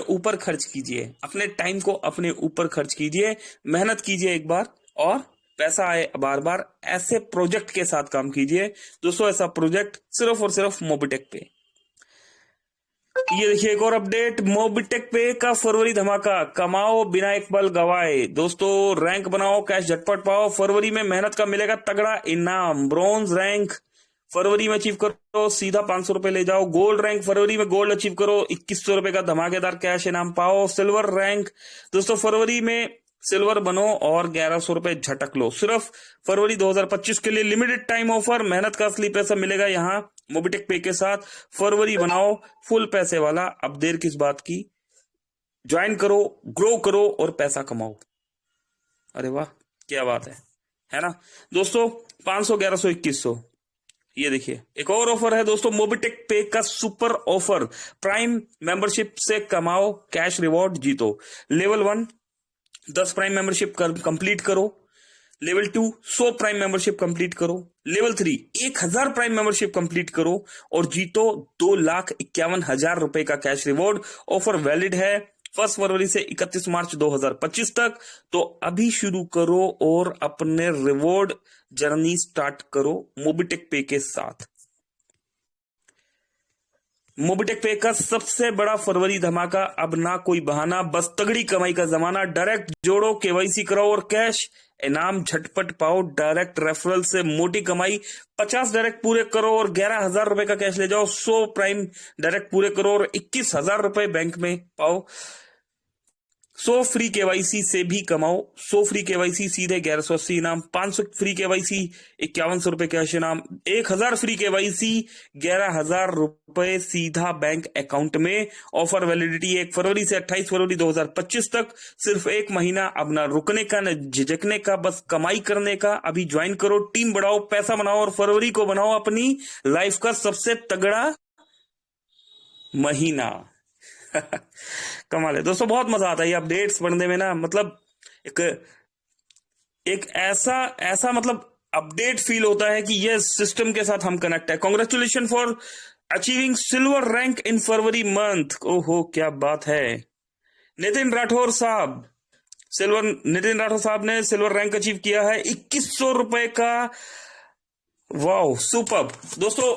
ऊपर खर्च कीजिए, अपने टाइम को अपने ऊपर खर्च कीजिए, मेहनत कीजिए एक बार और पैसा आए बार बार। ऐसे प्रोजेक्ट के साथ काम कीजिए दोस्तों। ऐसा प्रोजेक्ट सिर्फ और सिर्फ मोबिटेक पे। ये देखिए एक और अपडेट, मोबिटेक पे का फरवरी धमाका, कमाओ बिना एक पल गवाए दोस्तों। रैंक बनाओ, कैश झटपट पाओ, फरवरी में मेहनत का मिलेगा तगड़ा इनाम। ब्रॉन्ज रैंक फरवरी में अचीव करो, सीधा 500 रुपए ले जाओ। गोल्ड रैंक फरवरी में गोल्ड अचीव करो, 2100 रुपए का धमाकेदार कैश इनाम पाओ। सिल्वर रैंक दोस्तों फरवरी में सिल्वर बनो और 1100 रुपए झटक लो। सिर्फ फरवरी 2025 के लिए लिमिटेड टाइम ऑफर, मेहनत का असली पैसा मिलेगा यहाँ मोबिटेक पे के साथ। फरवरी बनाओ फुल पैसे वाला, अब देर किस बात की, ज्वाइन करो, ग्रो करो और पैसा कमाओ। अरे वाह क्या बात है ना दोस्तों। 500, 1100, 2100। ये देखिए एक और ऑफर है दोस्तों, मोबिटेक पे का सुपर ऑफर। प्राइम मेंबरशिप से कमाओ कैश रिवॉर्ड, जीतो। लेवल 1 10 प्राइम मेंबरशिप कंप्लीट करो। लेवल 2 100 प्राइम मेंबरशिप कंप्लीट करो। लेवल 3 1000 प्राइम मेंबरशिप कंप्लीट करो और जीतो 2,51,000 रुपए का कैश रिवॉर्ड। ऑफर वैलिड है 1 फरवरी से 31 मार्च 2025 तक। तो अभी शुरू करो और अपने रिवॉर्ड जर्नी स्टार्ट करो मोबिटेक पे के साथ। मोबिटेक पे का सबसे बड़ा फरवरी धमाका, अब ना कोई बहाना, बस तगड़ी कमाई का जमाना। डायरेक्ट जोड़ो, केवाईसी कराओ और कैश इनाम झटपट पाओ। डायरेक्ट रेफरल से मोटी कमाई, 50 डायरेक्ट पूरे करो और 11,000 रुपए का कैश ले जाओ। 100 प्राइम डायरेक्ट पूरे करो और 21,000 रुपए बैंक में पाओ। 100 फ्री केवाईसी से भी कमाओ। 100 फ्री केवाईसी सीधे 1180 इनाम। 500 फ्री केवाईसी 5100 रुपए कैश इनाम। 1000 फ्री केवाईसी 11,000 रुपए सीधा बैंक अकाउंट में। ऑफर वैलिडिटी 1 फरवरी से 28 फरवरी 2025 तक। सिर्फ 1 महीना, अब ना रुकने का न झिझकने का, बस कमाई करने का। अभी ज्वाइन करो, टीम बढ़ाओ, पैसा बनाओ और फरवरी को बनाओ अपनी लाइफ का सबसे तगड़ा महीना। कमाल है दोस्तों, बहुत मजा आता है ये अपडेट्स पढ़ने में ना। मतलब एक ऐसा मतलब अपडेट फील होता है कि ये सिस्टम के साथ हम कनेक्ट है। Congratulation for achieving silver rank in February month. ओहो क्या बात है। नितिन राठौर साहब ने सिल्वर रैंक अचीव किया है 2100 रुपए का। वाओ सुपर्ब दोस्तों।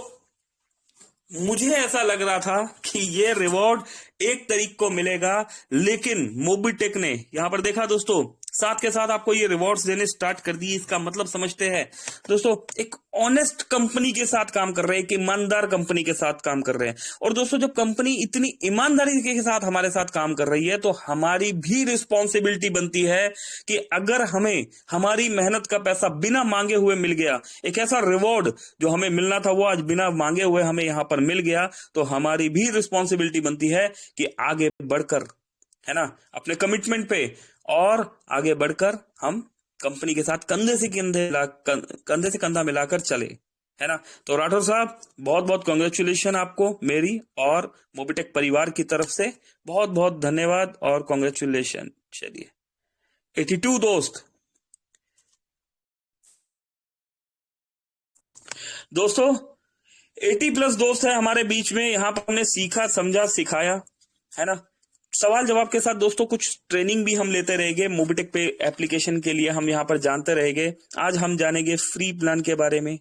मुझे ऐसा लग रहा था कि ये रिवॉर्ड 1 तारीख को मिलेगा, लेकिन मोबिटेक ने यहां पर देखा दोस्तों, साथ के साथ आपको ये रिवॉर्ड्स देने स्टार्ट कर दिए। इसका मतलब समझते हैं दोस्तों, एक ऑनेस्ट कंपनी के साथ काम कर रहे हैं, एक ईमानदार कंपनी के साथ काम कर रहे हैं। और दोस्तों जब कंपनी इतनी ईमानदारी के साथ हमारे साथ काम कर रही है, तो हमारी भी रिस्पॉन्सिबिलिटी बनती है कि अगर हमें हमारी मेहनत का पैसा बिना मांगे हुए मिल गया, एक ऐसा रिवॉर्ड जो हमें मिलना था वो आज बिना मांगे हुए हमें यहां पर मिल गया, तो हमारी भी रिस्पॉन्सिबिलिटी बनती है कि आगे बढ़कर, है ना, अपने कमिटमेंट पे और आगे बढ़कर हम कंपनी के साथ कंधे से कंधा मिलाकर चले, है ना। तो राठौर साहब बहुत बहुत कांग्रेचुलेशन आपको मेरी और मोबिटेक परिवार की तरफ से, बहुत बहुत धन्यवाद और कांग्रेचुलेशन। चलिए 82 दोस्तों 80+ दोस्त है हमारे बीच में। यहां पर हमने सीखा, समझा, सिखाया, है ना। सवाल जवाब के साथ दोस्तों कुछ ट्रेनिंग भी हम लेते रहेंगे मोबिटेक पे एप्लीकेशन के लिए, हम यहाँ पर जानते रहेंगे। आज हम जानेंगे फ्री प्लान के बारे में,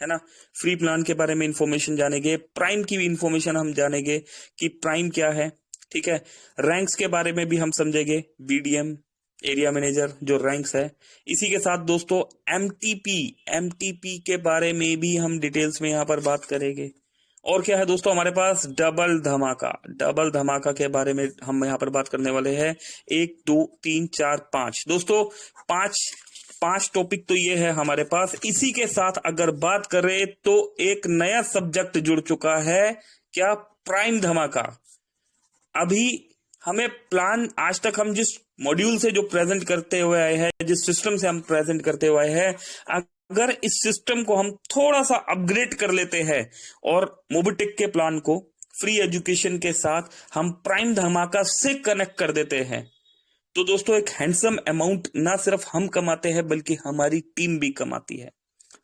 है ना, फ्री प्लान के बारे में इंफॉर्मेशन जानेंगे, प्राइम की भी इंफॉर्मेशन हम जानेंगे कि प्राइम क्या है, ठीक है, रैंक्स के बारे में भी हम समझेंगे, बीडीएम एरिया मैनेजर जो रैंक्स है। इसी के साथ दोस्तों एमटीपी के बारे में भी हम डिटेल्स में यहाँ पर बात करेंगे। और क्या है दोस्तों हमारे पास डबल धमाका के बारे में हम यहाँ पर बात करने वाले हैं। 1 2 3 4 5 दोस्तों, पांच टॉपिक तो ये है हमारे पास। इसी के साथ अगर बात करें तो एक नया सब्जेक्ट जुड़ चुका है, क्या, प्राइम धमाका। अभी हमें प्लान, आज तक हम जिस मॉड्यूल से जो प्रेजेंट करते हुए आए हैं, जिस सिस्टम से हम प्रेजेंट करते हुए आए हैं, अगर इस सिस्टम को हम थोड़ा सा अपग्रेड कर लेते हैं और मोबिटेक के प्लान को फ्री एजुकेशन के साथ हम प्राइम धमाका से कनेक्ट कर देते हैं, तो दोस्तों एक हैंडसम अमाउंट ना सिर्फ हम कमाते हैं बल्कि हमारी टीम भी कमाती है।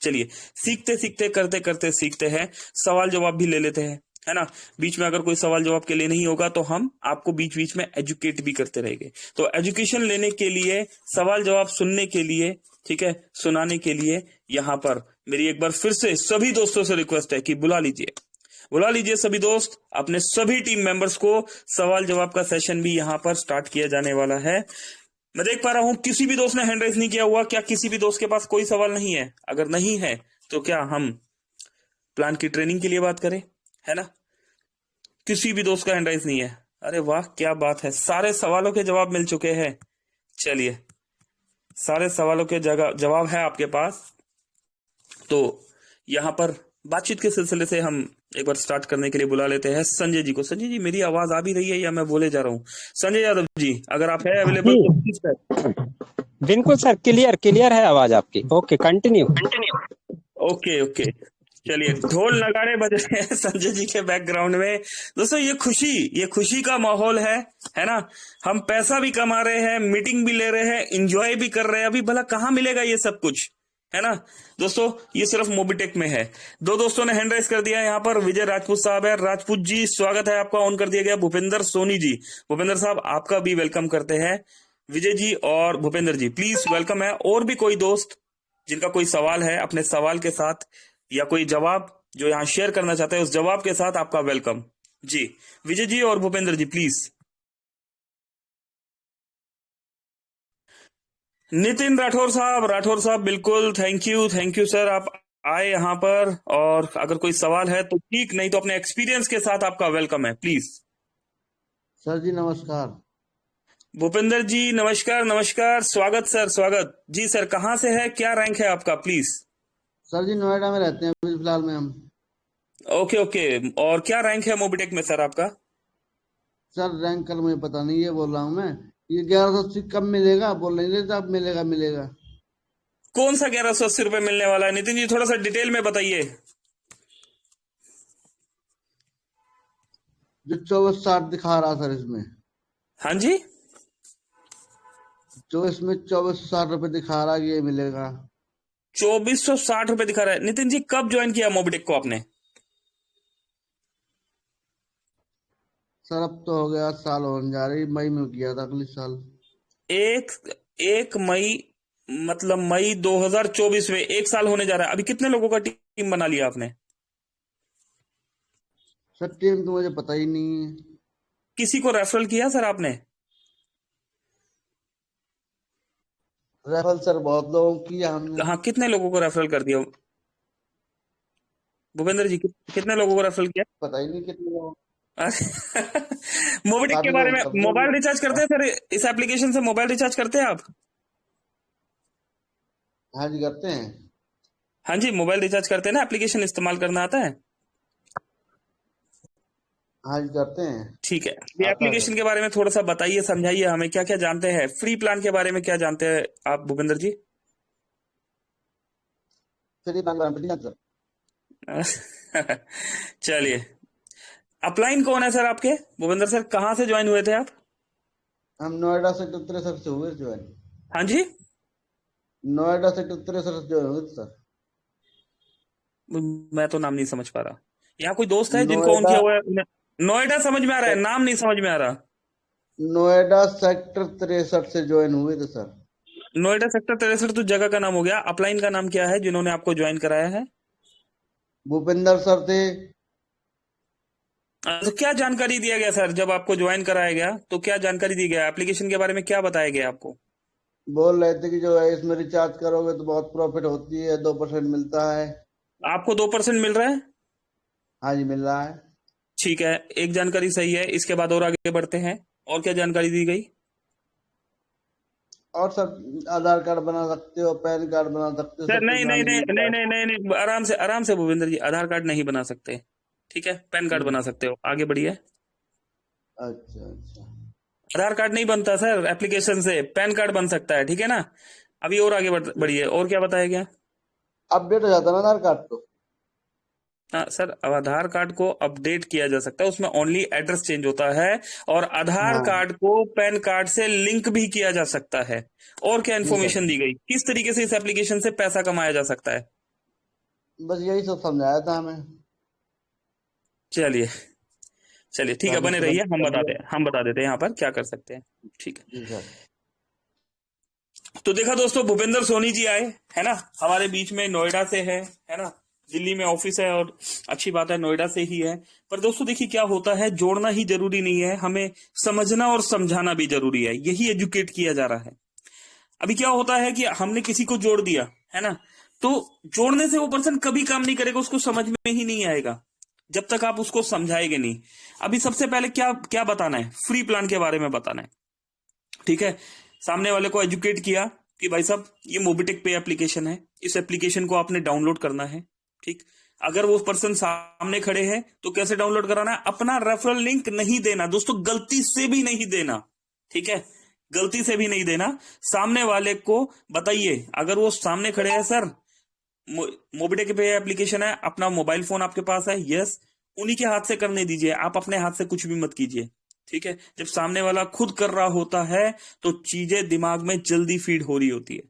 चलिए सीखते सीखते करते करते सीखते हैं, सवाल जवाब भी ले लेते हैं, है ना। बीच में अगर कोई सवाल जवाब के लिए नहीं होगा तो हम आपको बीच बीच में एजुकेट भी करते रहेंगे। तो एजुकेशन लेने के लिए, सवाल जवाब सुनने के लिए, ठीक है, सुनाने के लिए यहाँ पर मेरी एक बार फिर से सभी दोस्तों से रिक्वेस्ट है कि बुला लीजिए सभी दोस्त, अपने सभी टीम मेंबर्स को। सवाल जवाब का सेशन भी यहाँ पर स्टार्ट किया जाने वाला है। मैं देख पा रहा हूं किसी भी दोस्त ने हैंड राइज नहीं किया हुआ। क्या किसी भी दोस्त के पास कोई सवाल नहीं है? अगर नहीं है तो क्या हम प्लान की ट्रेनिंग के लिए बात करें, है ना। किसी भी दोस्त का हैंड राइज नहीं है। अरे वाह क्या बात है, सारे सवालों के जवाब मिल चुके हैं। चलिए सारे सवालों के जवाब है आपके पास, तो यहां पर बातचीत के सिलसिले से हम एक बार स्टार्ट करने के लिए बुला लेते हैं संजय जी को। संजय जी मेरी आवाज आ भी रही है या मैं बोले जा रहा हूँ? संजय यादव जी अगर आप है अवेलेबल तो प्लीज सर। बिल्कुल सर, क्लियर है आवाज आपकी। Okay continue. ओके चलिए, ढोल नगाड़े बज रहे हैं संजय जी के बैकग्राउंड में। दोस्तों ये खुशी का माहौल है ना। हम पैसा भी कमा रहे हैं, मीटिंग भी ले रहे हैं, एंजॉय भी कर रहे हैं। अभी भला कहाँ मिलेगा ये सब कुछ, है ना दोस्तों। ये सिर्फ मोबिटेक में है। दो दोस्तों ने हैंड राइज कर दिया, यहाँ पर विजय राजपूत साहब है। राजपूत जी स्वागत है आपका, ऑन कर दिया गया। भूपेंद्र सोनी जी, भूपेंद्र साहब आपका भी वेलकम करते हैं। विजय जी और भूपेंद्र जी प्लीज वेलकम है। और भी कोई दोस्त जिनका कोई सवाल है, अपने सवाल के साथ या कोई जवाब जो यहाँ शेयर करना चाहते हैं, उस जवाब के साथ आपका वेलकम जी। विजय जी और भूपेंद्र जी प्लीज। नितिन राठौर साहब बिल्कुल, थैंक यू सर, आप आए यहाँ पर। और अगर कोई सवाल है तो ठीक, नहीं तो अपने एक्सपीरियंस के साथ आपका वेलकम है प्लीज। सर जी नमस्कार। भूपेंद्र जी नमस्कार, स्वागत सर, स्वागत जी। सर कहाँ से है, क्या रैंक है आपका प्लीज? सर जी नोएडा में रहते हैं अभी फिलहाल में हम। ओके और क्या रैंक है मोबिटेक में सर आपका? सर रैंक कल मुझे पता नहीं है, बोल रहा हूँ मैं। ये 1180 कब मिलेगा बोल रहे थे आप? मिलेगा। कौन सा 1180 रुपए मिलने वाला है नितिन जी, थोड़ा सा डिटेल में बताइए। जो 2460 दिखा रहा सर इसमें। हाँ जी, जो इसमें 2460 रुपए दिखा रहा है ये मिलेगा। 2460 रुपए दिखा रहा है। नितिन जी कब ज्वाइन किया मोबिटेक को आपने? सर अब तो हो गया, साल होने जा रही, मई में किया था अगले साल। एक मई, मतलब मई 2024 में 1 साल होने जा रहा है। अभी कितने लोगों का टीम बना लिया आपने? सर टीम तो मुझे पता ही नहीं है। किसी को रेफरल किया सर आपने? रेफरल सर बहुत लोगों की किया हमने। हाँ, कितने लोगों को रेफरल कर दिया भूपेंद्र जी, कितने लोगों को रेफरल किया? पता ही नहीं कितने लोग। मोबिटेक के काफी बारे लोग में, सब मोबाइल रिचार्ज करते हैं सर? इस एप्लीकेशन से मोबाइल रिचार्ज करते हैं आप? हाँ जी करते हैं। हाँ जी, मोबाइल रिचार्ज करते हैं ना, एप्लीकेशन इस्तेमाल करना आता है? हाँ जी करते हैं। ठीक है, ये एप्लीकेशन के बारे में थोड़ा सा बताइए, समझाइए हमें, क्या क्या जानते हैं फ्री प्लान के बारे में, क्या जानते हैं आप भूपेंद्र जी? चलिए, अपलाइन कौन है सर आपके भूपेंद्र सर, कहाँ से ज्वाइन हुए थे आप? हम नोएडा सेक्टर 63 से हुए ज्वाइन। हाँ जी, नोएडा सेक्टर 63 से ज्वाइन हुए सर। मैं तो नाम नहीं समझ पा रहा। यहाँ कोई दोस्त है जिनको ऑन नोएडा किया हुआ है? नोएडा समझ में आ रहा है, नाम नहीं समझ में आ रहा। नोएडा सेक्टर 63 से ज्वाइन हुए थे सर। नोएडा सेक्टर 63 तो जगह का नाम हो गया, अपलाइन का नाम क्या है जिन्होंने आपको ज्वाइन कराया है? भूपेंद्र सर थे। तो क्या जानकारी दिया गया सर जब आपको ज्वाइन कराया गया, तो क्या जानकारी दी गया? एप्लीकेशन के बारे में क्या बताया गया आपको? बोल रहे थे कि जो है इसमें रिचार्ज करोगे तो बहुत प्रॉफिट होती है, 2% मिलता है। आपको 2% मिल रहा है? हाँ जी, मिल रहा है। ठीक है, एक जानकारी सही है। इसके बाद और आगे बढ़ते हैं, और क्या जानकारी दी गई? और सब आधार कार्ड बना सकते हो, पैन कार्ड बना सकते हो, सर सब कुछ नहीं नहीं बनाने नहीं मिलता नहीं है। नहीं नहीं नहीं, आराम से भूपेंद्र जी, आधार कार्ड नहीं बना सकते। ठीक है, पैन कार्ड हम्म, बना सकते हो। आगे बढ़िए। अच्छा अच्छा। आधार कार्ड नहीं बनता सर एप्लीकेशन से, पैन कार्ड बन सकता है। ठीक है ना? अभी और आगे बढ़िए, और क्या बताया गया? अपडेट हो जाता है ना आधार कार्ड तो। हाँ सर, अब आधार कार्ड को अपडेट किया जा सकता है, उसमें ओनली एड्रेस चेंज होता है। और आधार हाँ कार्ड को पैन कार्ड से लिंक भी किया जा सकता है। और क्या जी सर, इन्फॉर्मेशन दी गई, किस तरीके से इस एप्लीकेशन से पैसा कमाया जा सकता है? बस यही सब समझाया था हमें। चलिए, चलिए ठीक तो है, हमने बने तुरंत रहिए, कर दिया। हम बता देते हैं यहाँ पर क्या कर सकते हैं। ठीक है, जी सर। तो देखा दोस्तों, भूपेंद्र सोनी जी आए, है ना, हमारे बीच में, नोएडा से है ना, दिल्ली में ऑफिस है, और अच्छी बात है नोएडा से ही है। पर दोस्तों देखिए क्या होता है, जोड़ना ही जरूरी नहीं है, हमें समझना और समझाना भी जरूरी है, यही एजुकेट किया जा रहा है। अभी क्या होता है कि हमने किसी को जोड़ दिया, है ना, तो जोड़ने से वो पर्सन कभी काम नहीं करेगा, उसको समझ में ही नहीं आएगा जब तक आप उसको समझाएंगे नहीं। अभी सबसे पहले क्या क्या बताना है, फ्री प्लान के बारे में बताना है। ठीक है, सामने वाले को एजुकेट किया कि भाई साहब ये मोबिटेक पे एप्लीकेशन है, इस एप्लीकेशन को आपने डाउनलोड करना है। ठीक, अगर वो पर्सन सामने खड़े हैं तो कैसे डाउनलोड कराना है? अपना रेफरल लिंक नहीं देना दोस्तों, गलती से भी नहीं देना। ठीक है, गलती से भी नहीं देना। सामने वाले को बताइए, अगर वो सामने खड़े हैं, सर मोबिटेक पे एप्लीकेशन है, अपना मोबाइल फोन आपके पास है, यस, उन्हीं के हाथ से करने दीजिए, आप अपने हाथ से कुछ भी मत कीजिए। ठीक है, जब सामने वाला खुद कर रहा होता है तो चीजें दिमाग में जल्दी फीड हो रही होती है।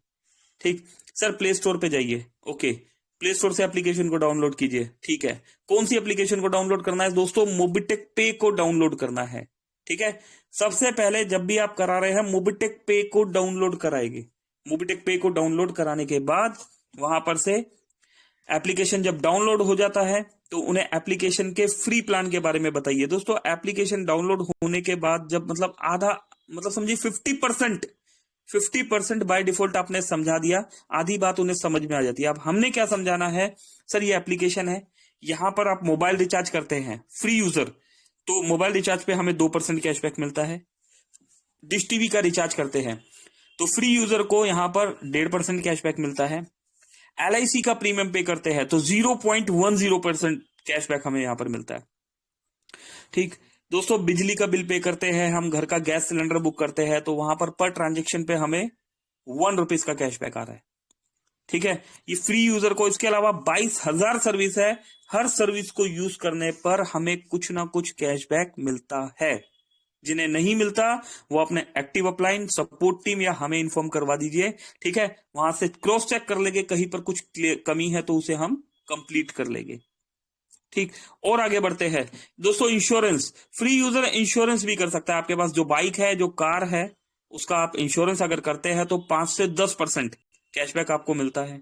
ठीक, सर प्ले स्टोर पे जाइए, ओके, प्ले स्टोर से एप्लीकेशन को डाउनलोड कीजिए। ठीक है, कौन सी एप्लीकेशन को डाउनलोड करना है दोस्तों? मोबिटेक पे को डाउनलोड करना है। ठीक है, सबसे पहले जब भी आप करा रहे हैं मोबिटेक पे को डाउनलोड कराएंगे। मोबिटेक पे को डाउनलोड कराने के बाद वहां पर से एप्लीकेशन जब डाउनलोड हो जाता है तो उन्हें एप्लीकेशन के फ्री प्लान के बारे में बताइए। दोस्तों एप्लीकेशन डाउनलोड होने के बाद जब मतलब आधा, मतलब समझिए 50% बाय डिफॉल्ट आपने समझा दिया, आधी बात उन्हें समझ में आ जाती है। अब हमने क्या समझाना है, सर ये एप्लीकेशन है, यहां पर आप मोबाइल रिचार्ज करते हैं फ्री यूजर, तो मोबाइल रिचार्ज पे हमें 2% कैशबैक मिलता है। डिश टीवी का रिचार्ज करते हैं तो फ्री यूजर को यहां पर 1.5% कैशबैक मिलता है। LIC का प्रीमियम पे करते हैं तो 0.10% कैशबैक हमें यहां पर मिलता है। ठीक दोस्तों, बिजली का बिल पे करते हैं, हम घर का गैस सिलेंडर बुक करते हैं तो वहां पर ट्रांजेक्शन पे हमें 1 रुपीज का कैशबैक आ रहा है। ठीक है, ये फ्री यूजर को, इसके अलावा 22,000 सर्विस है, हर सर्विस को यूज करने पर हमें कुछ ना कुछ कैशबैक मिलता है। जिन्हें नहीं मिलता वो अपने एक्टिव अपलाइन सपोर्ट टीम या हमें इन्फॉर्म करवा दीजिए। ठीक है, वहां से क्रॉस चेक कर लेंगे, कहीं पर कुछ कमी है तो उसे हम कंप्लीट कर लेंगे। ठीक, और आगे बढ़ते हैं दोस्तों, इंश्योरेंस, फ्री यूजर इंश्योरेंस भी कर सकता है। आपके पास जो बाइक है, जो कार है, उसका आप इंश्योरेंस अगर करते हैं तो 5 से 10% कैशबैक आपको मिलता है।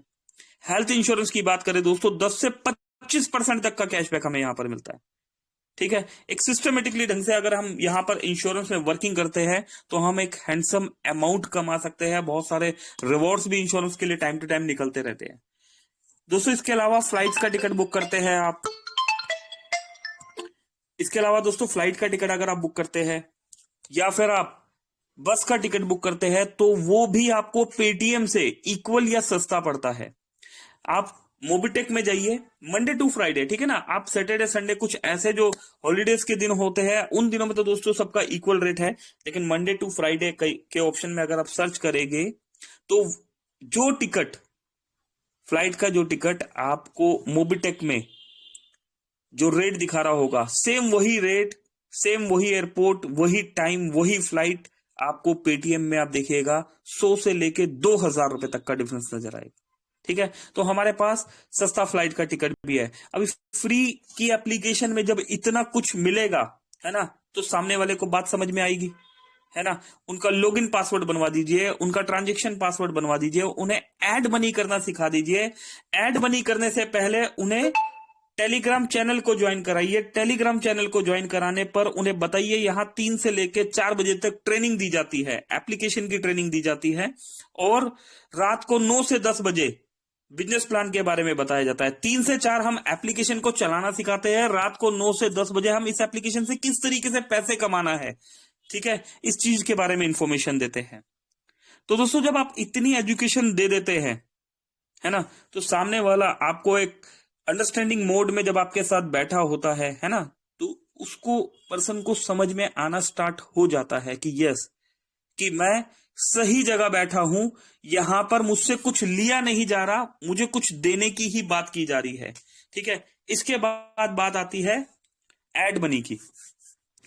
हेल्थ इंश्योरेंस की बात करें दोस्तों, 10 से 25% तक का कैशबैक हमें यहां पर मिलता है। ठीक है, एक सिस्टमेटिकली ढंग से अगर हम यहां पर इंश्योरेंस में वर्किंग करते हैं तो हम एक हैंडसम अमाउंट कमा सकते हैं। बहुत सारे रिवॉर्ड्स भी इंश्योरेंस के लिए टाइम टू टाइम निकलते रहते हैं दोस्तों। इसके अलावा फ्लाइट्स का टिकट बुक करते हैं आप, इसके अलावा दोस्तों फ्लाइट का टिकट अगर आप बुक करते हैं या फिर आप बस का टिकट बुक करते हैं तो वो भी आपको पेटीएम से इक्वल या सस्ता पड़ता है। आप मोबिटेक में जाइए, मंडे टू फ्राइडे, ठीक है ना, आप सैटरडे संडे कुछ ऐसे जो हॉलीडेज के दिन होते हैं उन दिनों में तो दोस्तों सबका इक्वल रेट है, लेकिन मंडे टू फ्राइडे के ऑप्शन में अगर आप सर्च करेंगे तो जो टिकट, फ्लाइट का जो टिकट आपको मोबिटेक में जो रेट दिखा रहा होगा, सेम वही रेट, सेम वही एयरपोर्ट, वही टाइम, वही फ्लाइट आपको पेटीएम में आप देखिएगा 100 से लेके 2,000 रुपए तक का डिफरेंस नजर आएगा। ठीक है, तो हमारे पास सस्ता फ्लाइट का टिकट भी है। अभी फ्री की एप्लीकेशन में जब इतना कुछ मिलेगा, है ना, तो सामने वाले को बात समझ में आएगी। है ना, उनका लॉगिन पासवर्ड बनवा दीजिए, उनका ट्रांजैक्शन पासवर्ड बनवा दीजिए, उन्हें ऐड मनी करना सिखा दीजिए। ऐड मनी करने से पहले उन्हें टेलीग्राम चैनल को ज्वाइन कराइए। टेलीग्राम चैनल को ज्वाइन कराने पर उन्हें बताइए यहां 3 से लेकर 4 बजे तक ट्रेनिंग दी जाती है, एप्लीकेशन की ट्रेनिंग दी जाती है, और रात को 9 से 10 बजे बिजनेस प्लान के बारे में बताया जाता है। 3 से 4 हम एप्लीकेशन को चलाना सिखाते हैं, रात को 9 से 10 बजे हम इस एप्लीकेशन से किस तरीके से पैसे कमाना है, ठीक है, इस चीज के बारे में इंफॉर्मेशन देते हैं। तो दोस्तों जब आप इतनी एजुकेशन दे देते हैं, है ना, तो सामने वाला आपको एक अंडरस्टैंडिंग मोड में जब आपके साथ बैठा होता है ना, तो उसको पर्सन को समझ में आना स्टार्ट हो जाता है कि यस, कि मैं सही जगह बैठा हूं, यहां पर मुझसे कुछ लिया नहीं जा रहा, मुझे कुछ देने की ही बात की जा रही है, ठीक है। इसके बाद बात आती है एड मनी की।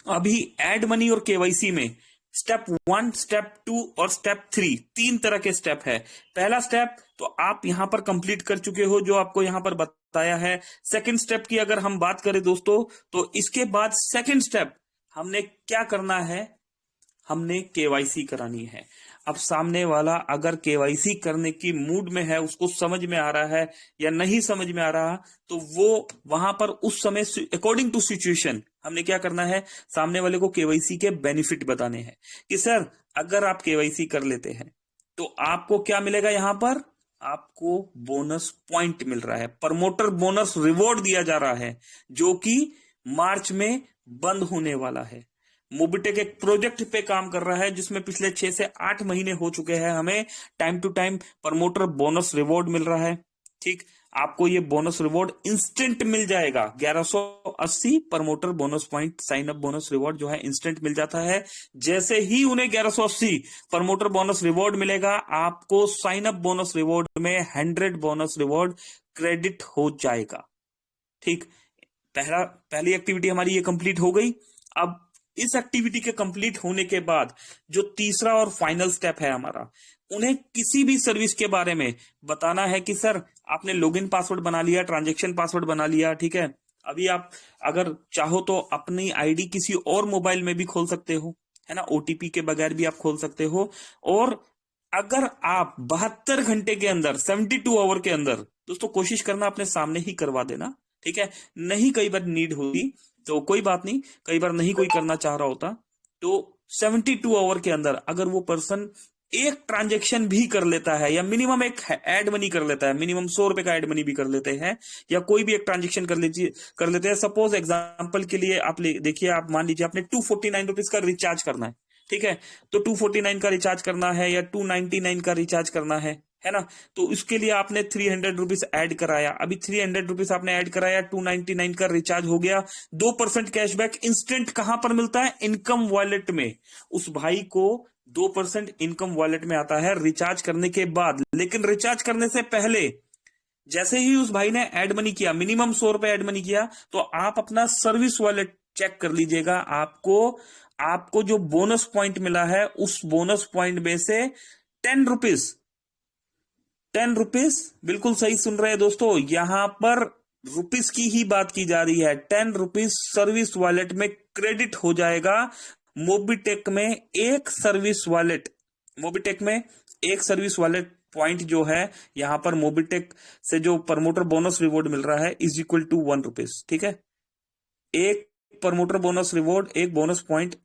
अभी एड मनी और केवाईसी में स्टेप 1, स्टेप 2 और स्टेप 3, 3 तरह के स्टेप है। पहला स्टेप तो आप यहां पर कंप्लीट कर चुके हो, जो आपको यहां पर बताया है। सेकंड स्टेप की अगर हम बात करें दोस्तों, तो इसके बाद सेकंड स्टेप हमने क्या करना है, हमने केवाईसी करानी है। अब सामने वाला अगर केवाईसी करने की मूड में है, उसको समझ में आ रहा है या नहीं समझ में आ रहा, तो वो वहां पर उस समय अकॉर्डिंग टू सिचुएशन हमने क्या करना है, सामने वाले को केवाईसी के बेनिफिट बताने हैं कि सर अगर आप केवाईसी कर लेते हैं तो आपको क्या मिलेगा, यहां पर आपको बोनस पॉइंट मिल रहा है, प्रमोटर बोनस रिवॉर्ड दिया जा रहा है, जो कि मार्च में बंद होने वाला है। मोबिटेक एक प्रोजेक्ट पे काम कर रहा है जिसमें पिछले 6 से 8 महीने हो चुके हैं, हमें time to time promoter bonus reward मिल रहा है, ठीक। आपको ये बोनस रिवॉर्ड इंस्टेंट मिल जाएगा, 1180 promoter bonus point sign up bonus reward जो है इंस्टेंट मिल जाता है। जैसे ही उन्हें 1180 प्रमोटर बोनस रिवॉर्ड मिलेगा, आपको साइन अप बोनस रिवॉर्ड में 100 बोनस रिवॉर्ड क्रेडिट हो जाएगा, ठीक। पहली एक्टिविटी हमारी ये कंप्लीट हो गई। अब इस एक्टिविटी के कंप्लीट होने के बाद जो तीसरा और फाइनल स्टेप है हमारा, उन्हें किसी भी सर्विस के बारे में बताना है कि सर आपने लॉगिन पासवर्ड बना लिया, ट्रांजैक्शन पासवर्ड बना लिया, ठीक है। अभी आप अगर चाहो तो अपनी आईडी किसी और मोबाइल में भी खोल सकते हो, है ना, ओटीपी के बगैर भी आप खोल सकते हो। और अगर आप 72 घंटे के अंदर, 72 आवर के अंदर, दोस्तों कोशिश करना अपने सामने ही करवा देना, ठीक है। नहीं कई बार नीड होगी तो कोई बात नहीं, कई बार नहीं कोई करना चाह रहा होता, तो 72 आवर के अंदर अगर वो पर्सन एक ट्रांजैक्शन भी कर लेता है, या मिनिमम एक एड मनी कर लेता है, मिनिमम 100 रुपए का एड मनी भी कर लेते हैं, या कोई भी एक ट्रांजैक्शन कर लेते हैं। सपोज एग्जांपल के लिए आप देखिए, आप मान लीजिए आपने 249 रुपीज का रिचार्ज करना है, ठीक है, तो 249 का रिचार्ज करना है या 299 का रिचार्ज करना है ना, तो इसके लिए आपने 300 रुपीज ऐड कराया। अभी 300 रुपीज आपने ऐड कराया, 299 का रिचार्ज हो गया, 2% कैशबैक इंस्टेंट कहां पर मिलता है, इनकम वॉलेट में। उस भाई को 2% इनकम वॉलेट में आता है रिचार्ज करने के बाद। लेकिन रिचार्ज करने से पहले जैसे ही उस भाई ने ऐड मनी किया, मिनिमम 100 रुपए ऐड मनी किया, तो आप अपना सर्विस वॉलेट चेक कर लीजिएगा। आपको जो बोनस पॉइंट मिला है, उस बोनस पॉइंट में से 10 रुपीज, बिल्कुल सही सुन रहे हैं दोस्तों, यहां पर रुपीस की ही बात की जा रही है। 10 रुपीज सर्विस वॉलेट में क्रेडिट हो जाएगा। मोबिटेक में एक सर्विस वॉलेट पॉइंट जो है, यहां पर मोबिटेक से जो प्रमोटर बोनस रिवॉर्ड मिल रहा है इज इक्वल टू 1 रुपीज, ठीक है। एक प्रमोटर बोनस रिवॉर्ड, एक बोनस पॉइंट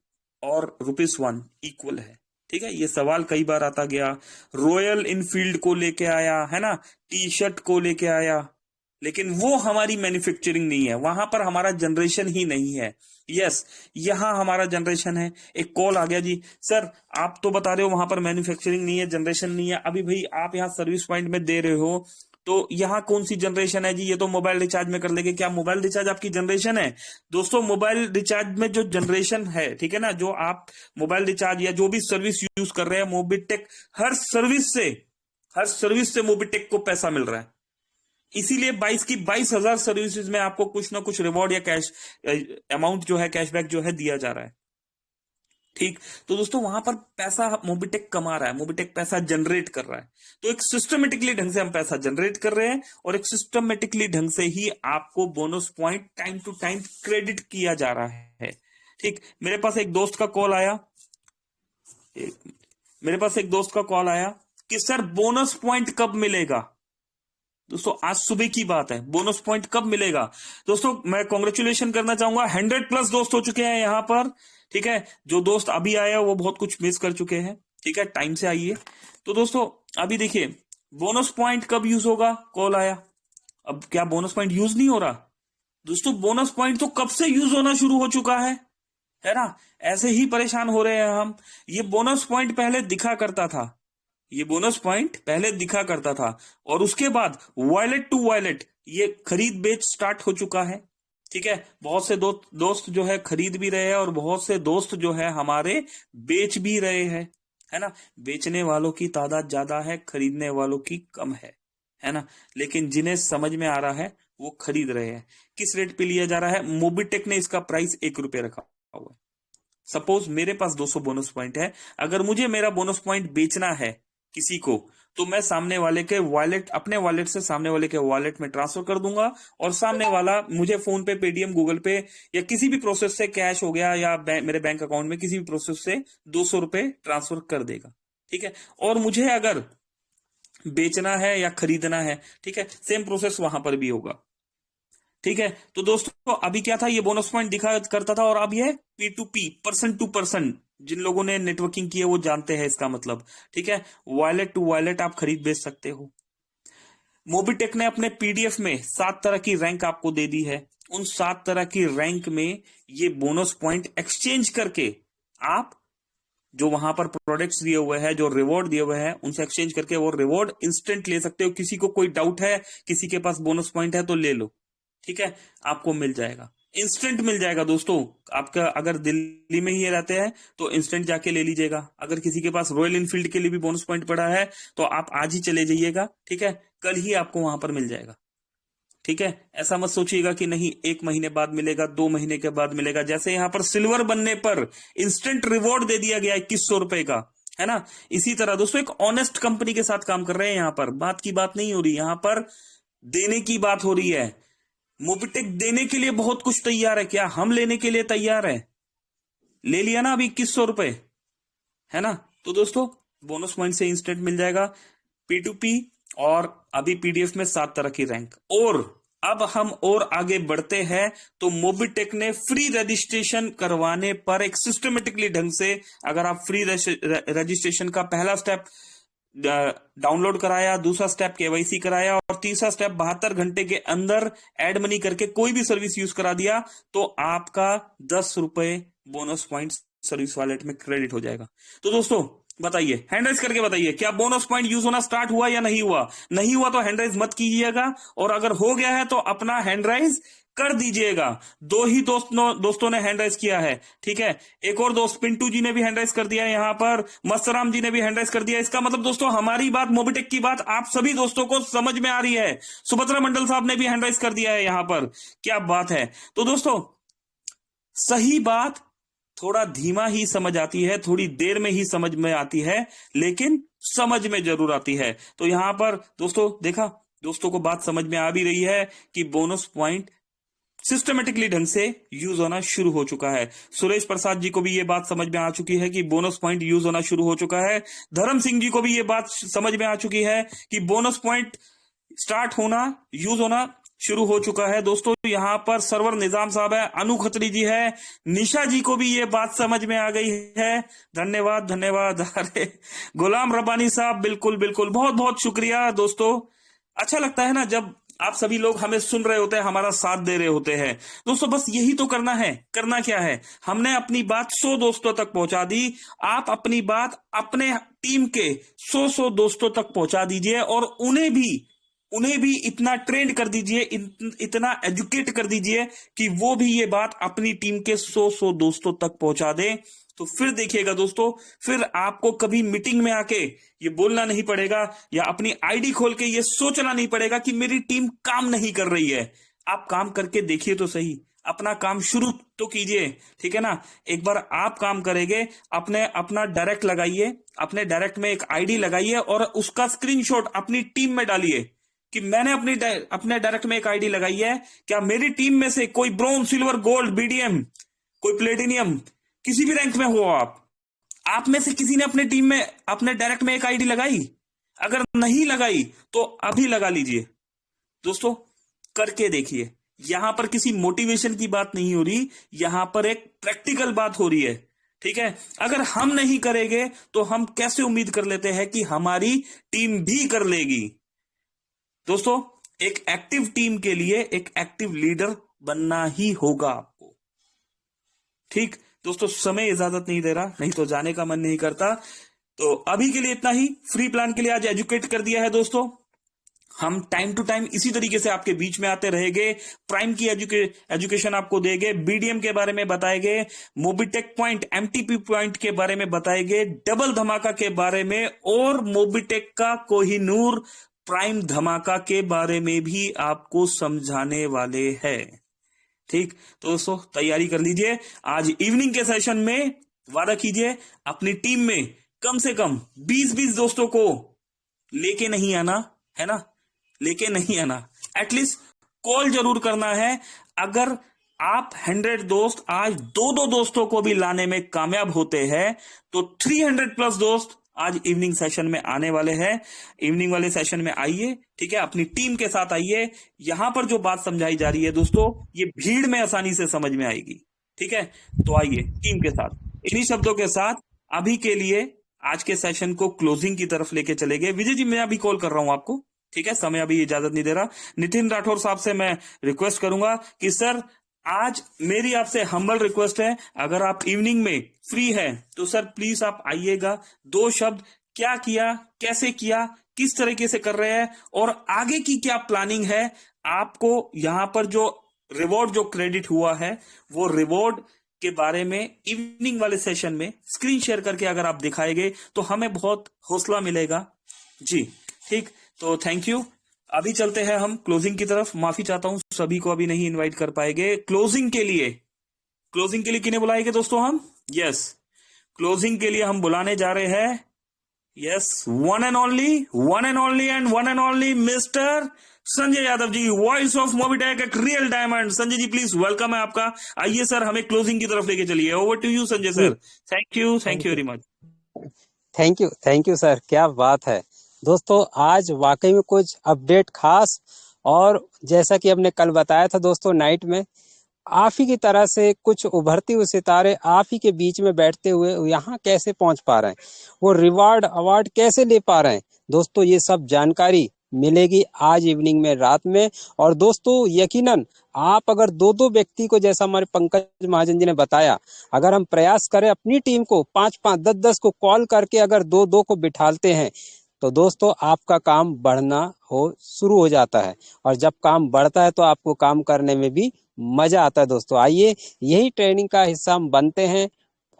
और ₹1 इक्वल है, ठीक है। ये सवाल कई बार आता गया, रॉयल इनफील्ड को लेके आया, है ना, टी शर्ट को लेके आया, लेकिन वो हमारी मैन्युफैक्चरिंग नहीं है, वहां पर हमारा जनरेशन ही नहीं है। यस, यहां हमारा जनरेशन है। एक कॉल आ गया जी, सर आप तो बता रहे हो वहां पर मैन्युफैक्चरिंग नहीं है, जनरेशन नहीं है। अभी भाई आप यहाँ सर्विस पॉइंट में दे रहे हो, तो यहाँ कौन सी जनरेशन है जी, ये तो मोबाइल रिचार्ज में कर लेंगे। क्या मोबाइल रिचार्ज आपकी जनरेशन है? दोस्तों मोबाइल रिचार्ज में जो जनरेशन है, ठीक है ना, जो आप मोबाइल रिचार्ज या जो भी सर्विस यूज कर रहे हैं, मोबिटेक हर सर्विस से मोबिटेक को पैसा मिल रहा है। इसीलिए 22,000 सर्विसेज में आपको कुछ ना कुछ रिवॉर्ड या कैश अमाउंट जो है, कैशबैक जो है दिया जा रहा है, ठीक। तो दोस्तों वहां पर पैसा मोबिटेक कमा रहा है, मोबिटेक पैसा जनरेट कर रहा है। तो एक सिस्टमेटिकली ढंग से हम पैसा जनरेट कर रहे हैं, और एक सिस्टमेटिकली ढंग से ही आपको bonus point time to time credit किया जा रहा है, ठीक। मेरे पास एक दोस्त का कॉल आया, एक मिनट, मेरे पास एक दोस्त का कॉल आया कि सर बोनस पॉइंट कब मिलेगा। दोस्तों आज सुबह की बात है, बोनस पॉइंट कब मिलेगा। दोस्तों मैं कॉन्ग्रेचुलेशन करना चाहूंगा, 100+ दोस्त हो चुके हैं यहां पर, ठीक है। जो दोस्त अभी आए वो बहुत कुछ मिस कर चुके हैं, ठीक है, टाइम से आइए। तो दोस्तों अभी देखिए बोनस पॉइंट कब यूज होगा, कॉल आया। अब क्या बोनस पॉइंट यूज नहीं हो रहा? दोस्तों बोनस पॉइंट तो कब से यूज होना शुरू हो चुका है ना। ऐसे ही परेशान हो रहे हैं हम। ये बोनस पॉइंट पहले दिखा करता था, ये बोनस पॉइंट पहले दिखा करता था, और उसके बाद वॉलेट टू वॉलेट ये खरीद बेच स्टार्ट हो चुका है, ठीक है। बहुत से दोस्त जो है खरीद भी रहे हैं और बहुत से दोस्त जो है हमारे बेच भी रहे हैं, है ना। बेचने वालों की तादाद ज्यादा है, खरीदने वालों की कम है ना। लेकिन जिन्हें समझ में आ रहा है वो खरीद रहे हैं। किस रेट पे लिया जा रहा है? मोबिटेक ने इसका प्राइस 1 रुपये रखा हुआ है। सपोज मेरे पास 200 बोनस पॉइंट है, अगर मुझे मेरा बोनस पॉइंट बेचना है किसी को, तो मैं सामने वाले के वॉलेट, अपने वॉलेट से सामने वाले के वॉलेट में ट्रांसफर कर दूंगा, और सामने वाला मुझे फोन पे, पेटीएम, गूगल पे या किसी भी प्रोसेस से, कैश हो गया या मेरे बैंक अकाउंट में किसी भी प्रोसेस से 200 रुपए ट्रांसफर कर देगा, ठीक है। और मुझे अगर बेचना है या खरीदना है, ठीक है, सेम प्रोसेस वहां पर भी होगा, ठीक है। तो दोस्तों अभी क्या था, ये बोनस पॉइंट दिखा करता था, और अब ये P2P, पर्सन टू पर्सन, जिन लोगों ने नेटवर्किंग की है वो जानते हैं इसका मतलब, ठीक है। वॉलेट टू वॉलेट आप खरीद बेच सकते हो। मोबिटेक ने अपने पीडीएफ में 7 तरह की रैंक आपको दे दी है। उन 7 तरह की रैंक में ये बोनस पॉइंट एक्सचेंज करके आप जो वहां पर प्रोडक्ट्स दिए हुए हैं, जो रिवॉर्ड दिए हुए हैं, उनसे एक्सचेंज करके वो रिवॉर्ड इंस्टेंट ले सकते हो। किसी को कोई डाउट है, किसी के पास बोनस पॉइंट है तो ले लो, ठीक है, आपको मिल जाएगा, इंस्टेंट मिल जाएगा। दोस्तों आपका अगर दिल्ली में ही रहते हैं तो इंस्टेंट जाके ले लीजिएगा। अगर किसी के पास रॉयल इनफील्ड के लिए भी बोनस पॉइंट पड़ा है तो आप आज ही चले जाइएगा, ठीक है, कल ही आपको वहां पर मिल जाएगा, ठीक है। ऐसा मत सोचिएगा कि नहीं 1 महीने बाद मिलेगा, 2 महीने के बाद मिलेगा। जैसे यहां पर सिल्वर बनने पर इंस्टेंट रिवॉर्ड दे दिया गया 2100 रुपए का, है ना। इसी तरह दोस्तों एक ऑनेस्ट कंपनी के साथ काम कर रहे हैं। यहां पर बात की बात नहीं हो रही, यहां पर देने की बात हो रही है। मोबिटेक देने के लिए बहुत कुछ तैयार है, क्या हम लेने के लिए तैयार है? ले लिया ना अभी 2100 रुपए, है ना। तो दोस्तों बोनस पॉइंट से इंस्टेंट मिल जाएगा P2P, और अभी पीडीएफ में 7 तरह की रैंक। और अब हम और आगे बढ़ते हैं तो मोबिटेक ने फ्री रजिस्ट्रेशन करवाने पर एक सिस्टमेटिकली ढंग से, अगर आप फ्री रजिस्ट्रेशन का पहला स्टेप डाउनलोड कराया, दूसरा स्टेप केवाईसी कराया, और तीसरा स्टेप 72 घंटे के अंदर एड मनी करके कोई भी सर्विस यूज करा दिया, तो आपका 10 रुपए बोनस पॉइंट सर्विस वॉलेट में क्रेडिट हो जाएगा। तो दोस्तों बताइए, हैंड राइज करके बताइए, क्या बोनस पॉइंट यूज होना स्टार्ट हुआ या नहीं हुआ? नहीं हुआ तो हैंड राइज मत कीजिएगा, और अगर हो गया है तो अपना हैंड राइज कर दीजिएगा। 2 ही दोस्तों ने हैंड राइज किया है, ठीक है। एक और दोस्त पिंटू जी ने भी हैंड राइज कर दिया है, यहां पर मस्तराम जी ने भी हैंड राइज कर दिया। इसका मतलब दोस्तों हमारी बात, मोबिटेक की बात आप सभी दोस्तों को समझ में आ रही है। सुभद्रा मंडल साहब ने भी हैंड राइज कर दिया है यहां पर, क्या बात है। तो दोस्तों सही बात थोड़ा धीमा ही समझ आती है, थोड़ी देर में ही समझ में आती है, लेकिन समझ में जरूर आती है। तो यहां पर दोस्तों देखा, दोस्तों को बात समझ में आ भी रही है कि बोनस पॉइंट सिस्टमेटिकली ढंग से यूज होना शुरू हो चुका है। सुरेश प्रसाद जी को भी ये बात समझ में आ चुकी है कि बोनस पॉइंट यूज होना शुरू हो चुका है। धर्म सिंह जी को भी ये बात समझ में आ चुकी है कि बोनस पॉइंट स्टार्ट होना, यूज होना शुरू हो चुका है। दोस्तों यहां पर सरवर निजाम साहब है, अनु खत्री जी है, निशा जी को भी ये बात समझ में आ गई है, धन्यवाद धन्यवाद। अरे गुलाम रब्बानी साहब, बिल्कुल बिल्कुल, बहुत बहुत शुक्रिया। दोस्तों अच्छा लगता है ना जब आप सभी लोग हमें सुन रहे होते हैं, हमारा साथ दे रहे होते हैं। दोस्तों बस यही तो करना है। करना क्या है, हमने अपनी बात 100 दोस्तों तक पहुंचा दी, आप अपनी बात अपने टीम के 100 दोस्तों तक पहुंचा दीजिए, और उन्हें भी इतना ट्रेंड कर दीजिए, इतना एजुकेट कर दीजिए कि वो भी ये बात अपनी टीम के 100 दोस्तों तक पहुंचा दें। तो फिर देखिएगा दोस्तों, फिर आपको कभी मीटिंग में आके ये बोलना नहीं पड़ेगा, या अपनी आईडी खोल के ये सोचना नहीं पड़ेगा कि मेरी टीम काम नहीं कर रही है। आप काम करके देखिए तो सही, अपना काम शुरू तो कीजिए, ठीक है ना। एक बार आप काम करेंगे, अपना डायरेक्ट लगाइए, अपने डायरेक्ट में एक आईडी लगाइए, और उसका स्क्रीनशॉट अपनी टीम में डालिए कि मैंने अपने डायरेक्ट में एक आईडी लगाई है, क्या मेरी टीम में से कोई ब्रॉन्ज, सिल्वर, गोल्ड, बीडीएम, कोई प्लेटिनियम, किसी भी रैंक में हो आप में से किसी ने अपने टीम में अपने डायरेक्ट में एक आईडी लगाई? अगर नहीं लगाई तो अभी लगा लीजिए दोस्तों, करके देखिए। यहां पर किसी मोटिवेशन की बात नहीं हो रही, यहां पर एक प्रैक्टिकल बात हो रही है, ठीक है। अगर हम नहीं करेंगे तो हम कैसे उम्मीद कर लेते हैं कि हमारी टीम भी कर लेगी? दोस्तों, एक एक्टिव टीम के लिए एक एक्टिव लीडर बनना ही होगा आपको, ठीक। दोस्तों, समय इजाजत नहीं दे रहा, नहीं तो जाने का मन नहीं करता। तो अभी के लिए इतना ही। फ्री प्लान के लिए आज एजुकेट कर दिया है दोस्तों। हम टाइम टू टाइम इसी तरीके से आपके बीच में आते रहेंगे। प्राइम की एजुकेशन आपको देंगे, बीडीएम के बारे में बताएंगे, मोबिटेक पॉइंट, एमटीपी पॉइंट के बारे में बताएंगे, डबल धमाका के बारे में, और मोबिटेक का कोहिनूर प्राइम धमाका के बारे में भी आपको समझाने वाले हैं, ठीक। तो दोस्तों, तैयारी कर लीजिए। आज इवनिंग के सेशन में वादा कीजिए अपनी टीम में कम से कम 20-20 दोस्तों को लेके नहीं आना, है ना, लेके नहीं आना, एटलीस्ट कॉल जरूर करना है। अगर आप 100 दोस्त आज 2-2 दोस्तों को भी लाने में कामयाब होते हैं तो 300 प्लस दोस्त आज इवनिंग सेशन में आने वाले हैं। इवनिंग वाले सेशन में आइए, ठीक है, अपनी टीम के साथ आइए। यहां पर जो बात समझाई जा रही है दोस्तों, ये भीड़ में आसानी से समझ में आएगी, ठीक है। तो आइए टीम के साथ। इन्हीं शब्दों के साथ अभी के लिए आज के सेशन को क्लोजिंग की तरफ लेके चले गए। विजय जी, मैं अभी कॉल कर रहा हूं आपको, ठीक है, समय अभी इजाजत नहीं दे रहा। नितिन राठौर साहब से मैं रिक्वेस्ट करूंगा कि सर, आज मेरी आपसे हम्बल रिक्वेस्ट है, अगर आप इवनिंग में फ्री है तो सर प्लीज आप आइएगा। 2 शब्द, क्या किया, कैसे किया, किस तरीके से कर रहे हैं और आगे की क्या प्लानिंग है। आपको यहां पर जो रिवॉर्ड, जो क्रेडिट हुआ है, वो रिवॉर्ड के बारे में इवनिंग वाले सेशन में स्क्रीन शेयर करके अगर आप दिखाएंगे तो हमें बहुत हौसला मिलेगा जी, ठीक। तो थैंक यू। अभी चलते हैं हम क्लोजिंग की तरफ। माफी चाहता हूं, सभी को अभी नहीं इनवाइट कर पाएंगे क्लोजिंग के लिए। क्लोजिंग के लिए किन्हें बुलाएंगे दोस्तों हम? यस, क्लोजिंग के लिए हम बुलाने जा रहे हैं, yes, one and only mister Sanjay Yadav ji, voice of Mobitech, एक real diamond. Sanjay ji please, welcome है आपका। आइए सर, हमें क्लोजिंग की तरफ लेके चलिए। Over to you Sanjay sir. Thank you very much. Thank you sir, क्या बात है दोस्तों। आज वाकई में कुछ अपडेट खास, और जैसा कि हमने कल बताया था दोस्तों नाइट में, आप ही की तरह से कुछ उभरते हुए सितारे आप ही के बीच में बैठते हुए यहाँ कैसे पहुंच पा रहे हैं, वो रिवार्ड अवार्ड कैसे ले पा रहे हैं दोस्तों, ये सब जानकारी मिलेगी आज इवनिंग में, रात में। और दोस्तों यकीनन आप अगर 2-2 व्यक्ति को, जैसा हमारे पंकज महाजन जी ने बताया, अगर हम प्रयास करें अपनी टीम को 5-5, 10-10 को कॉल करके अगर 2-2 को बिठालते हैं तो दोस्तों आपका काम बढ़ना शुरू हो जाता है। और जब काम बढ़ता है तो आपको काम करने में भी मजा आता है दोस्तों। आइए, यही ट्रेनिंग का हिस्सा हम बनते हैं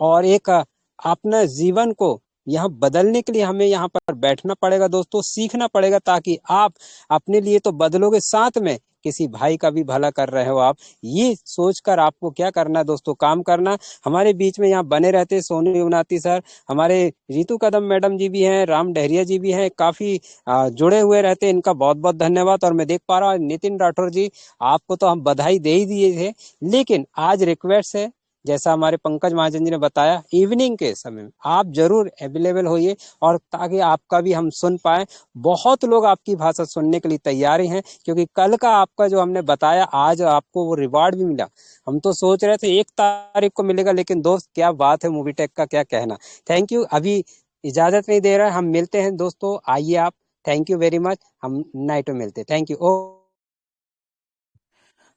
और एक अपना जीवन को यहाँ बदलने के लिए हमें यहाँ पर बैठना पड़ेगा दोस्तों, सीखना पड़ेगा, ताकि आप अपने लिए तो बदलोगे, साथ में किसी भाई का भी भला कर रहे हो आप, ये सोचकर आपको क्या करना है दोस्तों, काम करना। हमारे बीच में यहाँ बने रहते हैं सोनू युवनाती सर, हमारे रितु कदम मैडम जी भी हैं, राम डहरिया जी भी हैं, काफी जुड़े हुए रहते हैं, इनका बहुत बहुत धन्यवाद। और मैं देख पा रहा हूँ नितिन राठौर जी, आपको तो हम बधाई दे ही दिए थे, लेकिन आज रिक्वेस्ट है, जैसा हमारे पंकज महाजन जी ने बताया, इवनिंग के समय में आप जरूर अवेलेबल होइए, और ताकि आपका भी हम सुन पाए। बहुत लोग आपकी भाषा सुनने के लिए तैयार हैं, क्योंकि कल का आपका जो हमने बताया, आज आपको वो रिवार्ड भी मिला। हम तो सोच रहे थे 1 तारीख को मिलेगा, लेकिन दोस्त क्या बात है, मोबिटेक का क्या कहना। Thank you. अभी इजाजत नहीं दे रहा है, हम मिलते हैं दोस्तों, आइए आप। थैंक यू वेरी मच, हम नाइट में मिलते हैं। Thank you.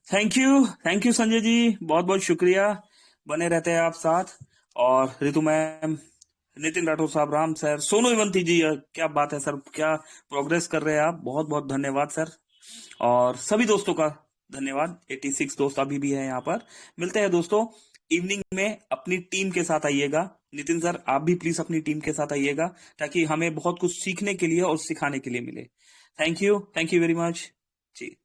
Thank you Sanjay ji, बहुत बहुत शुक्रिया। बने रहते हैं आप साथ। और रितु मैम, नितिन राठौर साहब, राम सर, सोनू युवंती जी, क्या बात है सर, क्या प्रोग्रेस कर रहे हैं आप, बहुत बहुत धन्यवाद सर। और सभी दोस्तों का धन्यवाद। 86 दोस्त अभी भी है यहाँ पर। मिलते हैं दोस्तों इवनिंग में, अपनी टीम के साथ आइएगा। नितिन सर, आप भी प्लीज अपनी टीम के साथ आइएगा, ताकि हमें बहुत कुछ सीखने के लिए और सिखाने के लिए मिले। Thank you very much ji.